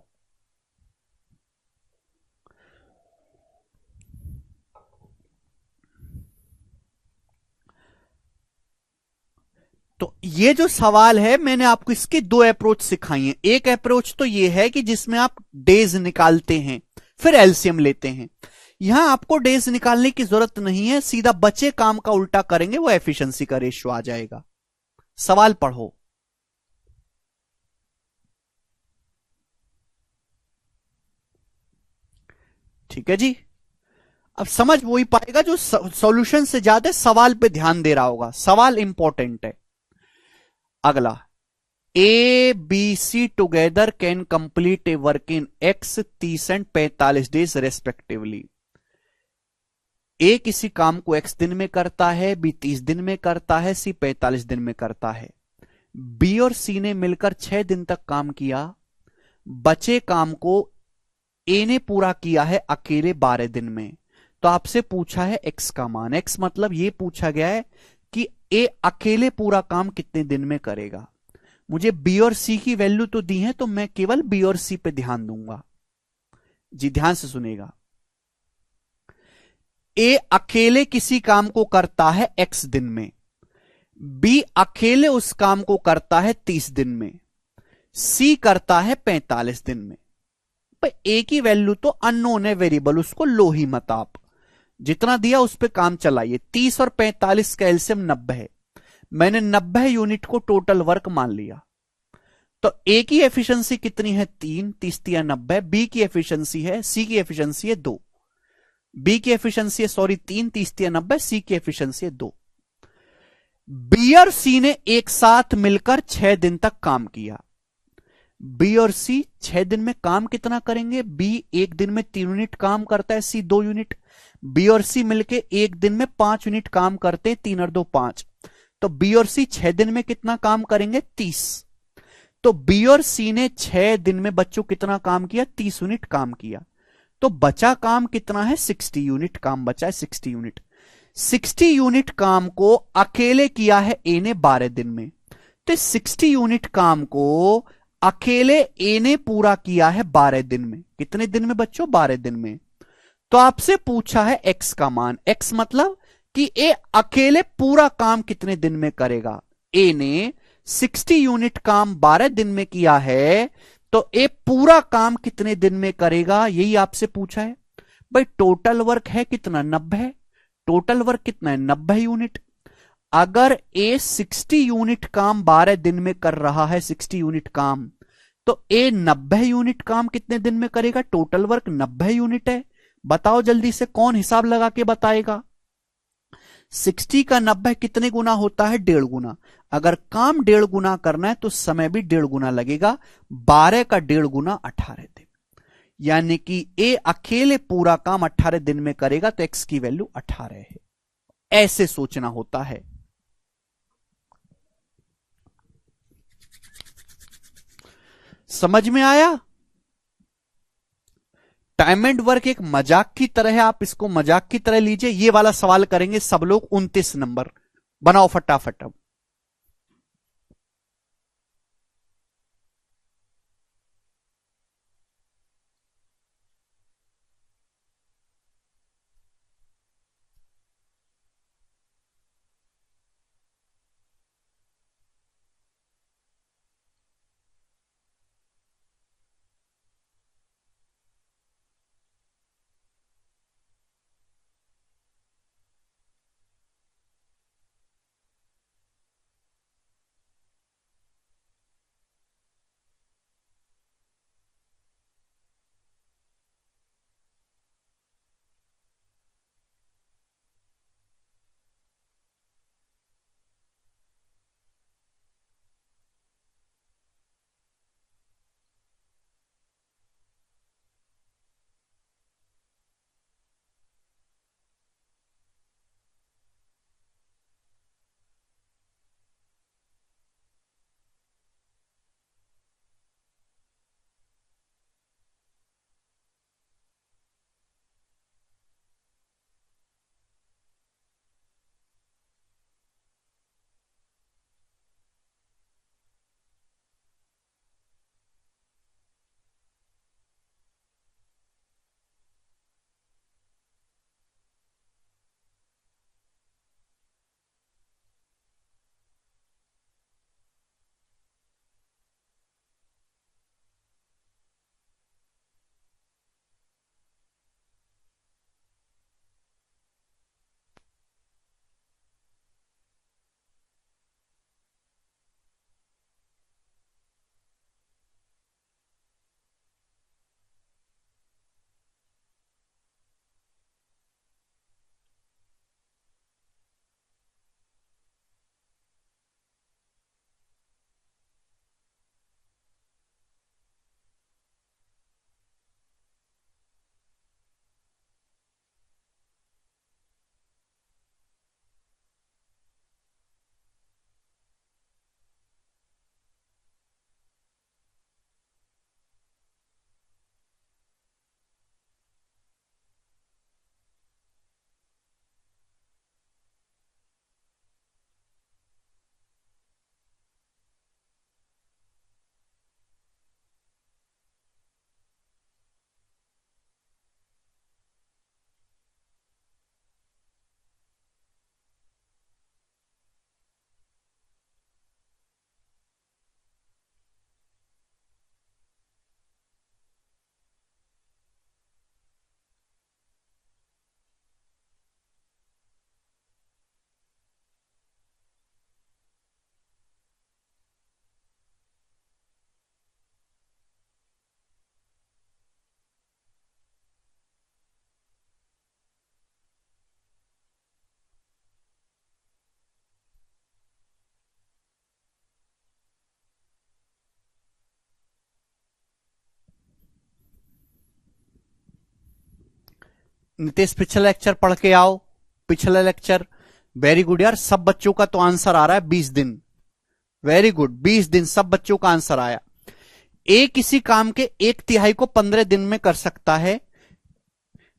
तो ये जो सवाल है मैंने आपको इसकी दो अप्रोच सिखाई है। एक अप्रोच तो ये है कि जिसमें आप डेज निकालते हैं, फिर एलसीएम लेते हैं। यहां आपको डेज निकालने की जरूरत नहीं है, सीधा बचे काम का उल्टा करेंगे, वो एफिशिएंसी का रेशियो आ जाएगा। सवाल पढ़ो। ठीक है जी। अब समझ वही पाएगा जो सॉल्यूशन से ज्यादा सवाल पे ध्यान दे रहा होगा, सवाल इंपॉर्टेंट है। अगला, A B C together can complete a work in X 30 and 45 days respectively. ए किसी काम को एक्स दिन में करता है, बी 30 दिन में करता है, सी 45 दिन में करता है। बी और सी ने मिलकर 6 दिन तक काम किया, बचे काम को ए ने पूरा किया है अकेले 12 दिन में। तो आपसे पूछा है एक्स का मान, एक्स मतलब ये पूछा गया है कि ए अकेले पूरा काम कितने दिन में करेगा। मुझे बी और सी की वैल्यू तो दी है, तो मैं केवल बी और सी पे ध्यान दूंगा। जी ध्यान से सुनेगा। ए अकेले किसी काम को करता है एक्स दिन में, बी अकेले उस काम को करता है 30 दिन में, सी करता है 45 दिन में। ए की वैल्यू तो अननोन है वेरिएबल, उसको लो ही मत आप, जितना दिया उस पर काम चलाइए। 30 और 45 का एलसीएम 90 है, मैंने 90 यूनिट को टोटल वर्क मान लिया। तो ए की एफिशिएंसी कितनी है 3, 30 या 90। बी की एफिशिएंसी है, सी की एफिशिएंसी है 2। बी की एफिशिएंसी है सॉरी 3, 30 या 90, सी की एफिशिएंसी है 2। बी और सी ने एक साथ मिलकर 6 दिन तक काम किया। बी और सी 6 दिन में काम कितना करेंगे? बी एक दिन में 3 यूनिट काम करता है, सी 2 यूनिट। बी और सी मिलके एक दिन में 5 यूनिट काम करते हैं, 3 और 2 5। तो बी और सी 6 दिन में कितना काम करेंगे? 30। तो बी और सी ने 6 दिन में बच्चों कितना काम किया? 30 यूनिट काम किया। तो बचा काम कितना है? 60 यूनिट काम बचा है, 60 यूनिट। 60 यूनिट काम को अकेले किया है ए ने 12 दिन में। तो 60 यूनिट काम को अकेले ए ने पूरा किया है 12 दिन में। कितने दिन में बच्चों? 12 दिन में। तो आपसे पूछा है एक्स का मान, एक्स मतलब कि ए अकेले पूरा काम कितने दिन में करेगा। ए ने 60 यूनिट काम 12 दिन में किया है, तो ए पूरा काम कितने दिन में करेगा, यही आपसे पूछा है। भाई टोटल वर्क है कितना? 90 है। टोटल वर्क कितना है? 90 यूनिट। अगर ए 60 यूनिट काम 12 दिन में कर रहा है, 60 यूनिट काम, तो ए 90 यूनिट काम कितने दिन में करेगा? टोटल वर्क 90 यूनिट है। बताओ जल्दी से, कौन हिसाब लगा के बताएगा? 60 का 90 कितने गुना होता है? 1.5 गुना। अगर काम 1.5 गुना करना है तो समय भी 1.5 गुना लगेगा। 12 का 1.5 गुना 18 दिन, यानी कि ए अकेले पूरा काम 18 दिन में करेगा, तो एक्स की वैल्यू 18 है। ऐसे सोचना होता है। समझ में आया? टाइम एंड वर्क एक मजाक की तरह है, आप इसको मजाक की तरह लीजिए। ये वाला सवाल करेंगे सब लोग। 29 नंबर बनाओ फटाफट अब। नितेश पिछला लेक्चर पढ़ के आओ, पिछला लेक्चर। वेरी गुड यार, सब बच्चों का तो आंसर आ रहा है 20 दिन। वेरी गुड, 20 दिन सब बच्चों का आंसर आया। ए किसी काम के 1/3 को 15 दिन में कर सकता है,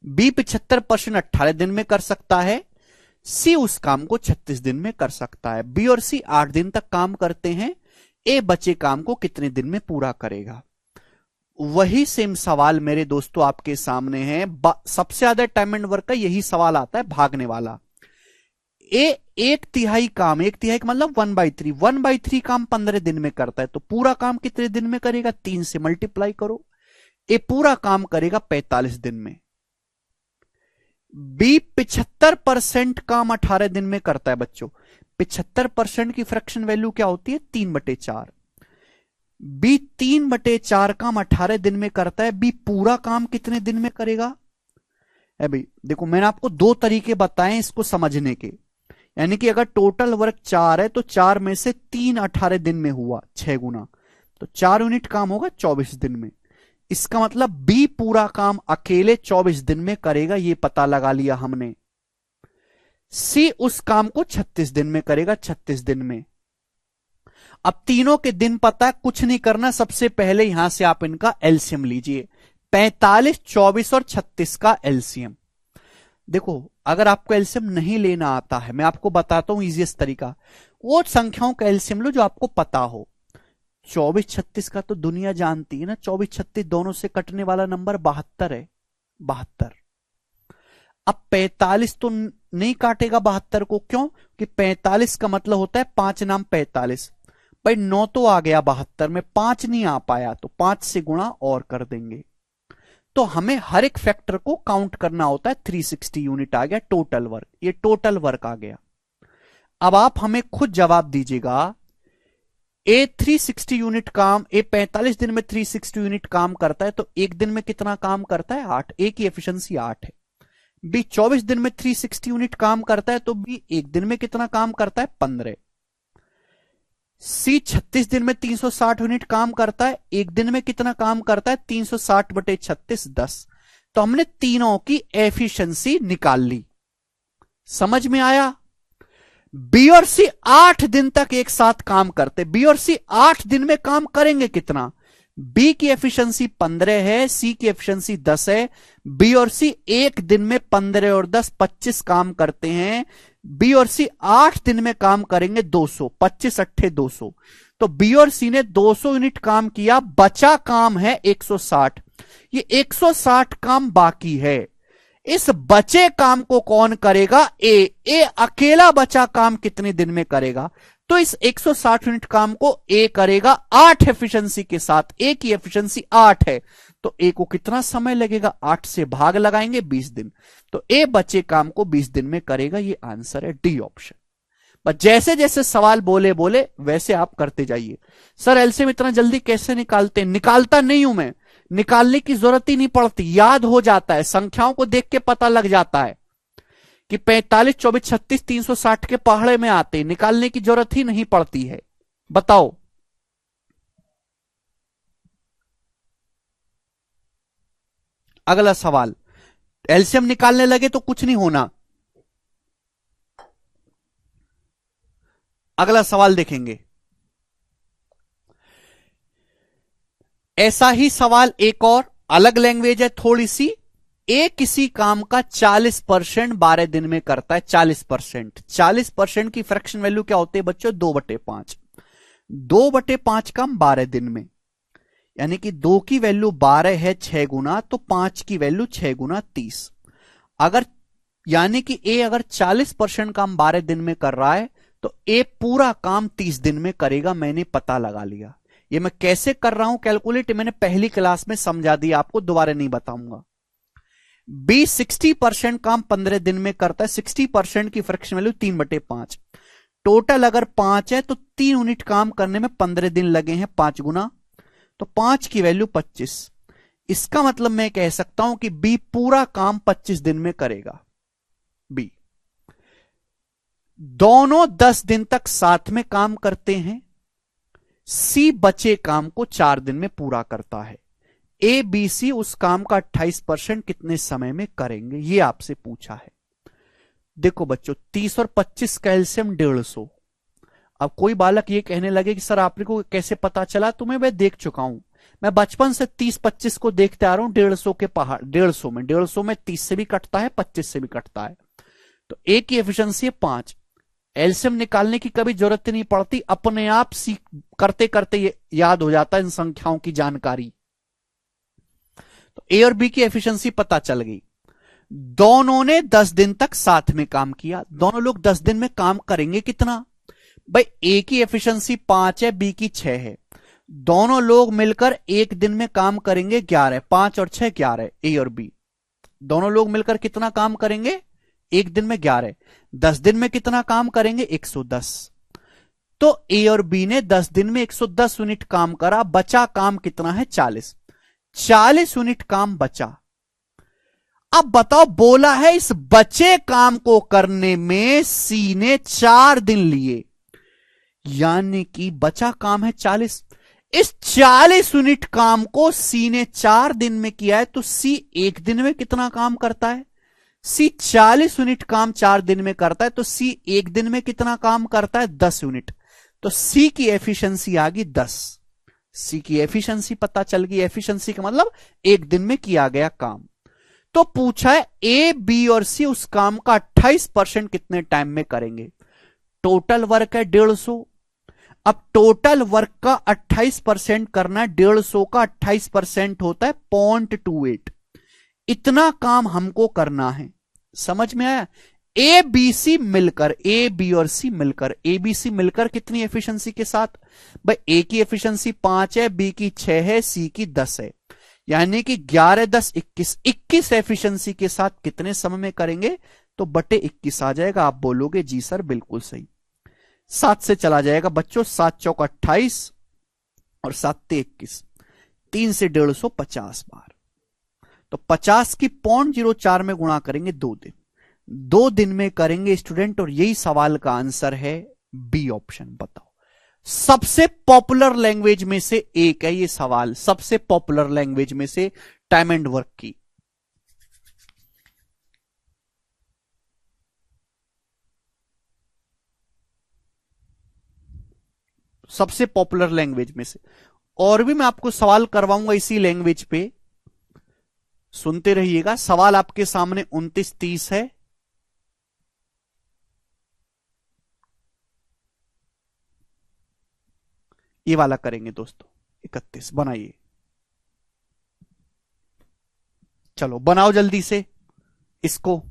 बी 75% 18 दिन में कर सकता है, सी उस काम को 36 दिन में कर सकता है। बी और सी 8 दिन तक काम करते हैं, ए बचे काम को कितने दिन में पूरा करेगा। वही सेम सवाल मेरे दोस्तों आपके सामने है। सबसे ज्यादा टाइम एंड वर्क का यही सवाल आता है, भागने वाला। ए 1/3 काम, 1/3 का मतलब 1/3, 1/3 काम 15 दिन में करता है, तो पूरा काम कितने दिन में करेगा? 3 से मल्टीप्लाई करो। ए पूरा काम करेगा 45 दिन में। बी 75% काम 18 दिन में करता है बच्चों। 75% की फ्रैक्शन वैल्यू क्या होती है? 3/4। बी 3/4 काम 18 दिन में करता है। बी पूरा काम कितने दिन में करेगा? भाई देखो, मैंने आपको 2 तरीके बताए इसको समझने के। यानी कि अगर टोटल वर्क 4 है तो 4 में से 3 18 दिन में हुआ, 6 गुना, तो 4 यूनिट काम होगा 24 दिन में। इसका मतलब बी पूरा काम अकेले 24 दिन में करेगा, ये पता लगा लिया हमने। सी उस काम को 36 दिन में करेगा, 36 दिन में। अब तीनों के दिन पता है, कुछ नहीं करना, सबसे पहले यहां से आप इनका एलसीएम लीजिए। 45, 24 और 36 का एलसीएम। देखो, अगर आपको एलसीएम नहीं लेना आता है, मैं आपको बताता हूं इजीएस्ट तरीका। वो संख्याओं का एलसीएम लो जो आपको पता हो। 24, 36 का तो दुनिया जानती है ना, 24, 36 दोनों से कटने वाला नंबर 72 है, 72। अब 45 तो नहीं काटेगा 72 को, क्यों? कि 45 का मतलब होता है 5 नाम 45। भाई 9 तो आ गया 72 में, 5 नहीं आ पाया, तो 5 से गुणा और कर देंगे। तो हमें हर एक फैक्टर को काउंट करना होता है। 360 यूनिट आ गया टोटल वर्क, ये टोटल वर्क आ गया। अब आप हमें खुद जवाब दीजिएगा। ए 360 यूनिट काम, ए 45 दिन में 360 यूनिट काम करता है, तो एक दिन में कितना काम करता है? 8। ए की एफिशिएंसी 8 है। बी 24 दिन में 360 यूनिट काम करता है, तो बी एक दिन में कितना काम करता है? 15। सी 36 दिन में 360 यूनिट काम करता है, एक दिन में कितना काम करता है? 360/36, 10। तो हमने तीनों की एफिशिएंसी निकाल ली। समझ में आया? बी और सी 8 दिन तक एक साथ काम करते। बी और सी 8 दिन में काम करेंगे कितना? बी की एफिशिएंसी 15 है, सी की एफिशिएंसी 10 है। बी और सी एक दिन में 15 और 10 25 काम करते हैं। बी और सी 8 दिन में काम करेंगे 200, 25 अट्ठे 200। तो बी और सी ने 200 यूनिट काम किया, बचा काम है 160। ये 160 काम बाकी है। इस बचे काम को कौन करेगा? ए अकेला बचा काम कितने दिन में करेगा? तो इस 160 यूनिट काम को ए करेगा 8 एफिशिएंसी के साथ। ए की एफिशिएंसी 8 है, तो ए को कितना समय लगेगा? 8 से भाग लगाएंगे, 20 दिन। तो ए बचे काम को 20 दिन में करेगा। ये आंसर है डी ऑप्शन। बस जैसे जैसे सवाल बोले वैसे आप करते जाइए। सर एलसीएम इतना जल्दी कैसे निकालते हैं? निकालता नहीं हूं मैं, निकालने की जरूरत ही नहीं पड़ती, याद हो जाता है, संख्याओं को देख के पता लग जाता है कि 45, 24, 36, 360 के पहाड़े में आते, निकालने की जरूरत ही नहीं पड़ती है। बताओ। अगला सवाल, एलसीएम निकालने लगे तो कुछ नहीं होना। अगला सवाल देखेंगे। ऐसा ही सवाल एक और, अलग लैंग्वेज है थोड़ी सी। ए किसी काम का 40% 12 दिन में करता है। 40%, 40% की फ्रैक्शन वैल्यू क्या होती है बच्चों? 2/5। 2/5 काम 12 दिन में, यानी कि 2 की वैल्यू 12 है 6 गुना, तो 5 की वैल्यू 6 गुना 30। अगर यानी कि ए अगर 40% काम 12 दिन में कर रहा है, तो ए पूरा काम 30 दिन में करेगा। मैंने पता लगा लिया। ये मैं कैसे कर रहा हूं कैलकुलेट, मैंने पहली क्लास में समझा दिया आपको, दोबारा नहीं बताऊंगा। बी 60% काम 15 दिन में करता है। 60% की फ्रैक्शन वैल्यू 3/5। टोटल अगर 5 है तो 3 यूनिट काम करने में 15 दिन लगे हैं, 5 गुना, तो 5 की वैल्यू 25। इसका मतलब मैं कह सकता हूं कि बी पूरा काम 25 दिन में करेगा। बी दोनों 10 दिन तक साथ में काम करते हैं। सी बचे काम को 4 दिन में पूरा करता है। ए बी सी उस काम का 28% कितने समय में करेंगे, ये आपसे पूछा है। देखो बच्चों 30 और 25 का एलसीएम 150। अब कोई बालक ये कहने लगे कि सर आपने को कैसे पता चला, तुम्हें मैं देख चुका हूं, मैं बचपन से 30-25 को देखते आ रहा हूं, 150 के पहाड़, 150 में 30 से भी कटता है 25 से भी कटता है। तो ए की एफिशिएंसी है 5। एलसीएम निकालने की कभी जरूरत नहीं पड़ती, अपने आप सीख करते करते ये याद हो जाता है इन संख्याओं की जानकारी। तो ए और बी की एफिशिएंसी पता चल गई। दोनों ने 10 दिन तक साथ में काम किया, दोनों लोग 10 दिन में काम करेंगे कितना, भाई ए की एफिशिएंसी 5 है, बी की 6 है, दोनों लोग मिलकर एक दिन में काम करेंगे 11, 5 और 6 11, ए और बी दोनों लोग मिलकर कितना काम करेंगे एक दिन में 11, 10 दिन में कितना काम करेंगे 110। तो ए और बी ने 10 दिन में 110 यूनिट काम करा, बचा काम कितना है 40, 40 यूनिट काम बचा। अब बताओ, बोला है इस बचे काम को करने में सी ने 4 दिन लिए, यानी कि बचा काम है 40। इस 40 यूनिट काम को सी ने 4 दिन में किया है, तो सी एक दिन में कितना काम करता है, सी 40 यूनिट काम 4 दिन में करता है, तो सी एक दिन में कितना काम करता है 10 यूनिट। तो सी की एफिशिएंसी आ गई 10। सी की एफिशिएंसी पता चल गई, एफिशिएंसी का मतलब एक दिन में किया गया काम। तो पूछा है ए बी और सी उस काम का 28% कितने टाइम में करेंगे। टोटल वर्क है 150, अब टोटल वर्क का 28% करना है, 150 का 28% होता है 0.28, इतना काम हमको करना है। समझ में आया। ए बी सी मिलकर, ए बी और सी मिलकर, ए बी सी मिलकर कितनी एफिशिएंसी के साथ, भाई ए की एफिशिएंसी 5 है, बी की 6 है, सी की 10 है, यानी कि 11 10 21, 21 एफिशिएंसी के साथ कितने समय में करेंगे, तो बटे 21 आ जाएगा। आप बोलोगे जी सर बिल्कुल सही। 7 से चला जाएगा बच्चों, 7 चौक 28 और 7 21, 3 से 150 बार, तो 50 की 0.04 में गुणा करेंगे 2 दिन, 2 दिन में करेंगे स्टूडेंट। और यही सवाल का आंसर है बी ऑप्शन। बताओ, सबसे पॉपुलर लैंग्वेज में से एक है ये सवाल, सबसे पॉपुलर लैंग्वेज में से टाइम एंड वर्क की। सबसे पॉपुलर लैंग्वेज में से, और भी मैं आपको सवाल करवाऊंगा इसी लैंग्वेज पे, सुनते रहिएगा। सवाल आपके सामने 29 30 है, ये वाला करेंगे दोस्तों 31। बनाइए, चलो बनाओ जल्दी से इसको।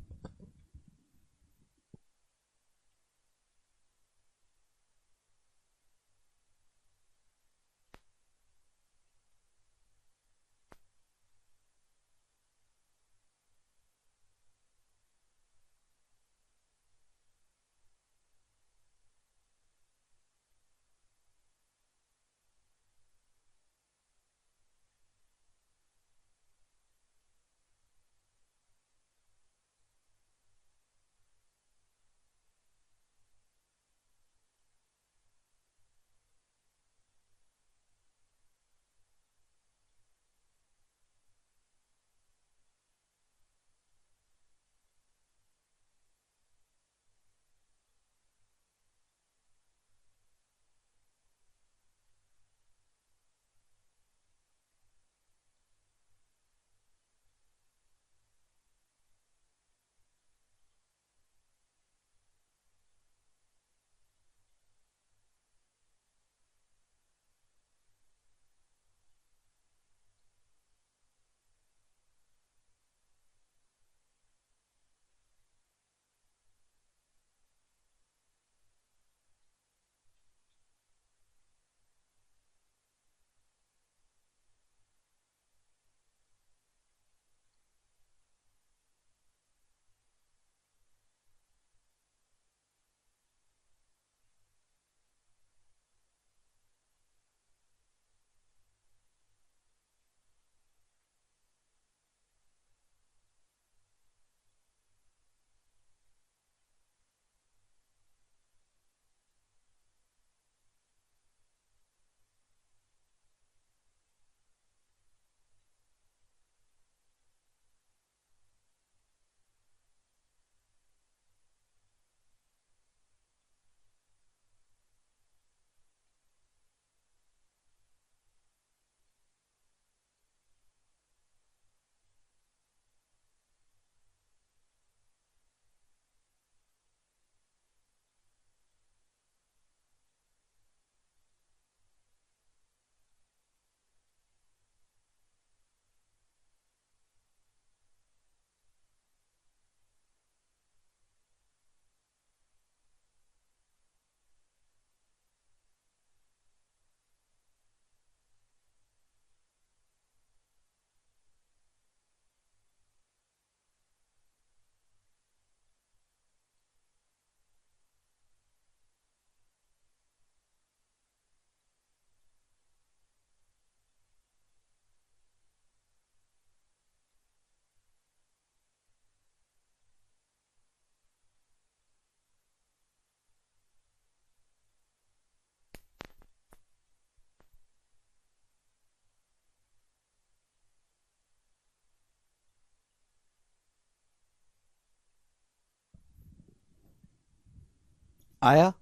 आया।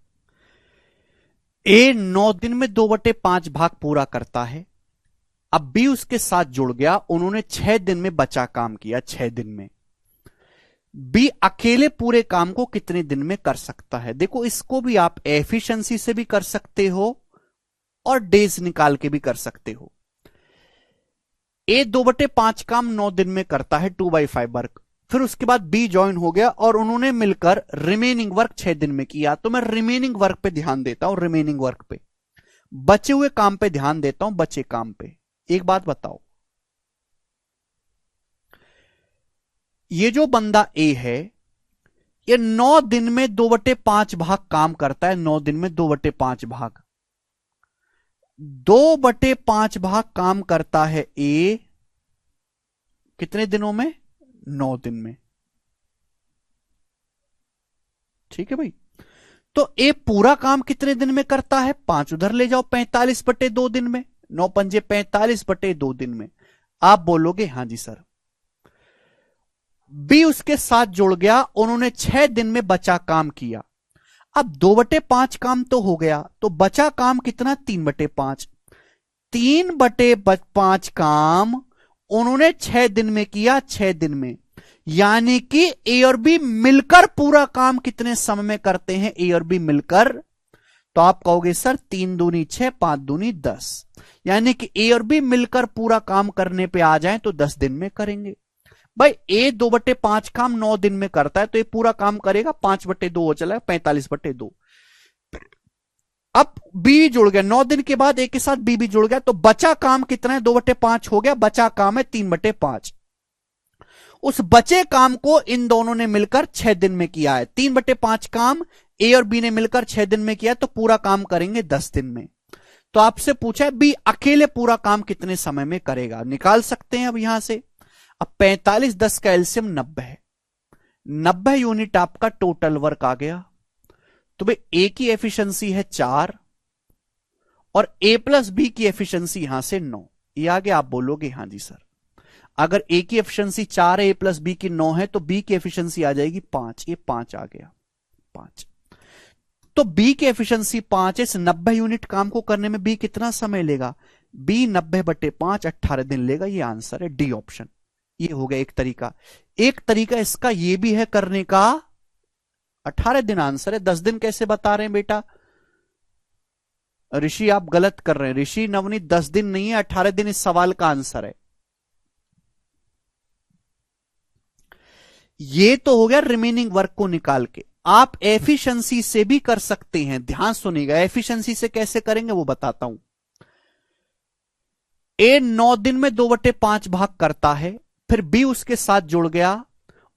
ए 9 दिन में 2/5 भाग पूरा करता है। अब बी उसके साथ जुड़ गया, उन्होंने 6 दिन में बचा काम किया। 6 दिन में बी अकेले पूरे काम को कितने दिन में कर सकता है? देखो, इसको भी आप एफिशिएंसी से भी कर सकते हो और डेज निकाल के भी कर सकते हो। ए 2/5 काम 9 दिन में करता है, 2/5 वर्क। फिर उसके बाद बी ज्वाइन हो गया और उन्होंने मिलकर रिमेनिंग वर्क 6 दिन में किया। तो मैं रिमेनिंग वर्क पे ध्यान देता हूं, रिमेनिंग वर्क पे, बचे हुए काम पे ध्यान देता हूं, बचे काम पे। एक बात बताओ, ये जो बंदा ए है, ये 9 दिन में 2/5 भाग काम करता है। 9 दिन में 2/5 भाग, 2/5 भाग काम करता है ए कितने दिनों में? 9 दिन में। ठीक है भाई। तो ए पूरा काम कितने दिन में करता है? 5 उधर ले जाओ, 45/2 दिन में। 9 पंजे 45/2 दिन में। आप बोलोगे हां जी सर। बी उसके साथ जुड़ गया, उन्होंने 6 दिन में बचा काम किया। अब 2/5 काम तो हो गया, तो बचा काम कितना? 3/5। 3/5 काम उन्होंने 6 दिन में किया, 6 दिन में। यानी कि ए और बी मिलकर पूरा काम कितने समय में करते हैं? ए और बी मिलकर, तो आप कहोगे सर 3 दूनी 6, 5 दूनी 10। यानी कि ए और बी मिलकर पूरा काम करने पे आ जाएं तो 10 दिन में करेंगे। भाई ए 2/5 काम 9 दिन में करता है, तो ये पूरा काम करेगा, 5/2 हो चला, 45/2। अब बी जुड़ गया, 9 दिन के बाद ए के साथ बी भी जुड़ गया, तो बचा काम कितना है? 2/5 हो गया, बचा काम है 3/5। उस बचे काम को इन दोनों ने मिलकर 6 दिन में किया है। 3/5 काम ए और बी ने मिलकर 6 दिन में किया, तो पूरा काम करेंगे 10 दिन में। तो आपसे पूछा है बी अकेले पूरा काम कितने समय में करेगा? निकाल सकते हैं अब यहां से। अब 45 10 का एलसीएम 90 है। 90 यूनिट आपका टोटल वर्क आ गया। तो भाई ए की एफिशिएंसी है 4 और ए प्लस बी की एफिशिएंसी यहां से 9। ये आगे आप बोलोगे हां जी सर। अगर ए की एफिशिएंसी 4 है, ए प्लस बी की 9 है, तो बी की एफिशिएंसी आ जाएगी 5। ये 5 आ गया, 5। तो बी की एफिशिएंसी 5 है। इस 90 यूनिट काम को करने में बी कितना समय लेगा? बी 90/5 18 दिन लेगा। ये आंसर है डी ऑप्शन। ये हो गया एक तरीका। एक तरीका इसका ये भी है करने का, 18 दिन आंसर है। 10 दिन कैसे बता रहे हैं बेटा? ऋषि आप गलत कर रहे हैं। ऋषि नवनीत 10 दिन नहीं है, 18 दिन इस सवाल का आंसर है। ये तो हो गया रिमेनिंग वर्क को निकाल के। आप एफिशिएंसी से भी कर सकते हैं। ध्यान सुनिएगा, एफिशिएंसी से कैसे करेंगे वो बताता हूं। ए 9 दिन में 2/5 भाग करता है, फिर बी उसके साथ जुड़ गया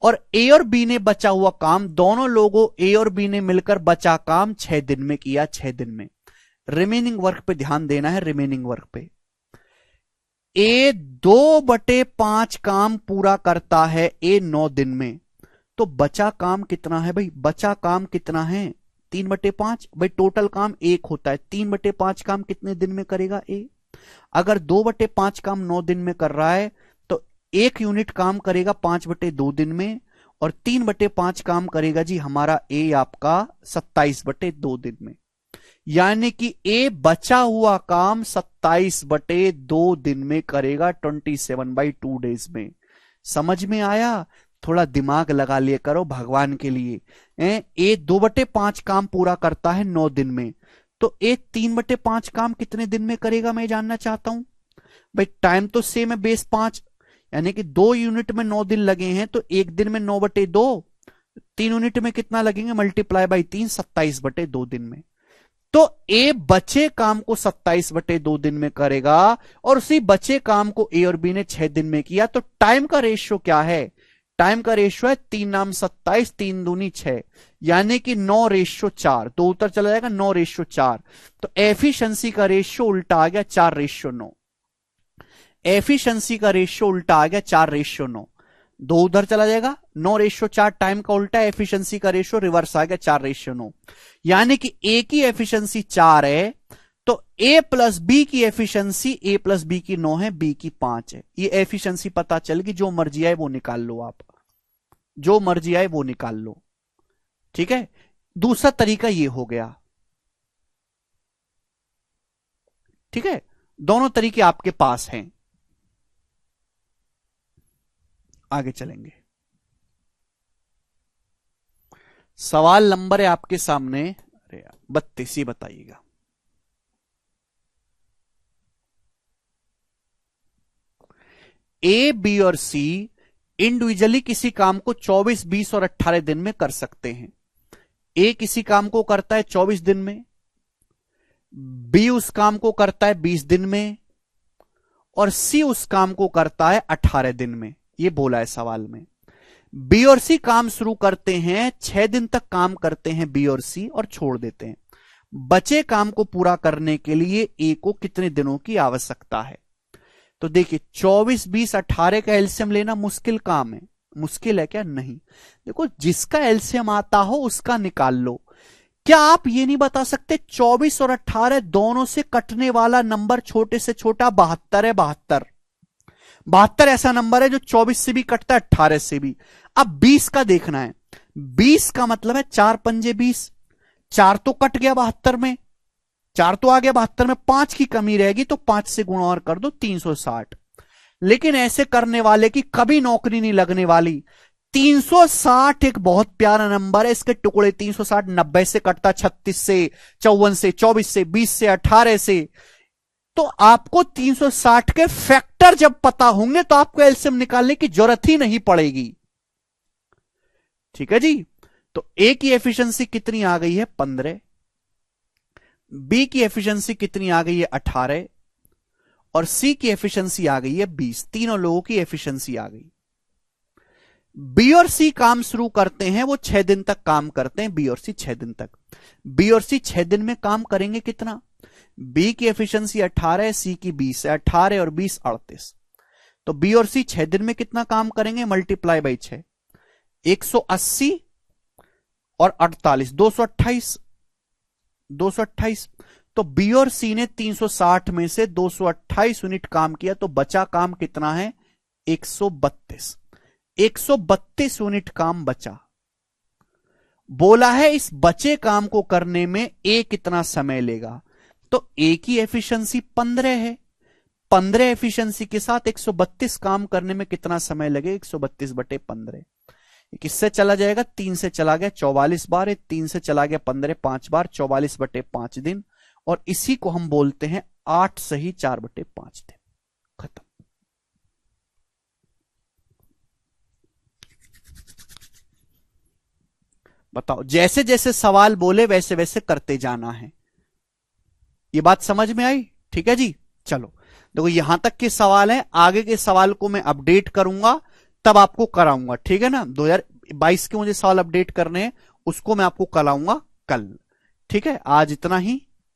और ए और बी ने बचा हुआ काम, दोनों लोगों ए और बी ने मिलकर बचा काम 6 दिन में किया। 6 दिन में रिमेनिंग वर्क पे ध्यान देना है। रिमेनिंग वर्क पे ए 2/5 काम पूरा करता है ए 9 दिन में, तो बचा काम कितना है भाई? बचा काम कितना है? 3/5। भाई टोटल काम 1 होता है, 3/5 काम कितने दिन में करेगा ए? अगर 2/5 काम 9 दिन में कर रहा है, तो 1 यूनिट काम करेगा 5/2 दिन में, और 3/5 काम करेगा जी हमारा ए आपका 27/2 दिन में। यानी कि ए बचा हुआ काम 27/2 दिन में करेगा, 27/2 डेज में। समझ में आया? थोड़ा दिमाग लगा लिया करो भगवान के लिए। ए 2/5 काम पूरा करता है 9 दिन में, तो ए 3/5 काम कितने दिन में करेगा मैं जानना चाहता हूं। भाई टाइम तो सेम है, बेस 5, यानी कि 2 यूनिट में 9 दिन लगे हैं, तो 1 दिन में 9/2, 3 यूनिट में कितना लगेंगे? मल्टीप्लाई बाई 3, 27/2 दिन में। तो ए बचे काम को 27/2 दिन में करेगा, और उसी बचे काम को ए और बी ने 6 दिन में किया। तो टाइम का रेशियो क्या है? टाइम का रेशियो है 3 नाम 27, 3 दूनी 6, यानी कि 9/4। तो उत्तर चला जाएगा 9/4। तो एफिशिएंसी का रेशियो उल्टा आ गया 4/9। एफिशिएंसी का रेशियो उल्टा आ गया 4/9। 2 उधर चला जाएगा, 9/4 टाइम का उल्टा, एफिशिएंसी का रेशियो रिवर्स आ गया 4/9। यानी कि ए की एफिशिएंसी 4 है, तो ए प्लस बी की एफिशिएंसी, ए प्लस बी की 9 है, बी की 5 है। ये एफिशिएंसी पता चल गई। जो मर्जी आए वो निकाल लो, आप जो मर्जी आए वो निकाल लो। ठीक है, दूसरा तरीका ये हो गया। ठीक है, दोनों तरीके आपके पास हैं। आगे चलेंगे। सवाल नंबर है आपके सामने, अरे 32 ही बताइएगा। ए, बी और सी इंडिविजुअली किसी काम को 24, 20 और 18 दिन में कर सकते हैं। ए किसी काम को करता है 24 दिन में, बी उस काम को करता है 20 दिन में, और सी उस काम को करता है 18 दिन में। यह बोला है सवाल में। बी और सी काम शुरू करते हैं, 6 दिन तक काम करते हैं बी और सी और छोड़ देते हैं। बचे काम को पूरा करने के लिए ए को कितने दिनों की आवश्यकता है? तो देखिए 24, 20, 18 का एलसीएम लेना मुश्किल काम है। मुश्किल है क्या? नहीं। देखो जिसका एलसीएम आता हो उसका निकाल लो। क्या आप ये नहीं बता सकते 24 और 18 दोनों से कटने वाला नंबर छोटे से छोटा 72 है? 72 ऐसा नंबर है जो 24 से भी कटता है, 18 से भी। अब 20 का देखना है। 20 का मतलब है 4 पंजे 20, 4 तो कट गया 72 में, 4 तो आ गया 72 में, 5 की कमी रहेगी तो 5 से गुणा और कर दो, 360। लेकिन ऐसे करने वाले की कभी नौकरी नहीं लगने वाली। 360 एक बहुत प्यारा नंबर है, इसके टुकड़े 360 90 से कटता, 36 से, 54 से, 24 से, 20 से, 18 से। तो आपको 360 के फैक्टर जब पता होंगे तो आपको एलसीएम निकालने की जरूरत ही नहीं पड़ेगी। ठीक है जी। तो ए की एफिशिएंसी कितनी आ गई है? 15। बी की एफिशिएंसी कितनी आ गई है? 18। और सी की एफिशिएंसी आ गई है 20। तीनों लोगों की एफिशिएंसी आ गई। बी और सी काम शुरू करते हैं, वो 6 दिन तक काम करते हैं। बी और सी 6 दिन तक। बी और सी 6 दिन में काम करेंगे कितना? बी की एफिशिएंसी 18 है, सी की 20 है। 18 और 20 38। तो बी और सी 6 दिन में कितना काम करेंगे? मल्टीप्लाई बाई 6, 180 और 48, 228। 228। तो बी और सी ने 360 में से 228 यूनिट काम किया, तो बचा काम कितना है? 132। 132 यूनिट काम बचा। बोला है इस बचे काम को करने में ए कितना समय लेगा? तो ए की एफिशिएंसी 15 है। 15 एफिशिएंसी के साथ 132 काम करने में कितना समय लगे? 132 बटे 15। किससे चला जाएगा? 3 से चला गया 44 बार, 3 से चला गया 15 5 बार, 44 बटे 5 दिन। और इसी को हम बोलते हैं 8 सही 4 बटे 5 दिन। खत्म। बताओ, जैसे जैसे सवाल बोले वैसे वैसे करते जाना है। ये बात समझ में आई? ठीक है जी। चलो देखो यहां तक के सवाल है, आगे के सवाल को मैं अपडेट करूंगा तब आपको कराऊंगा। ठीक है ना? 2022 के मुझे सवाल अपडेट करने हैं, उसको मैं आपको कराऊंगा कल। ठीक है, आज इतना ही।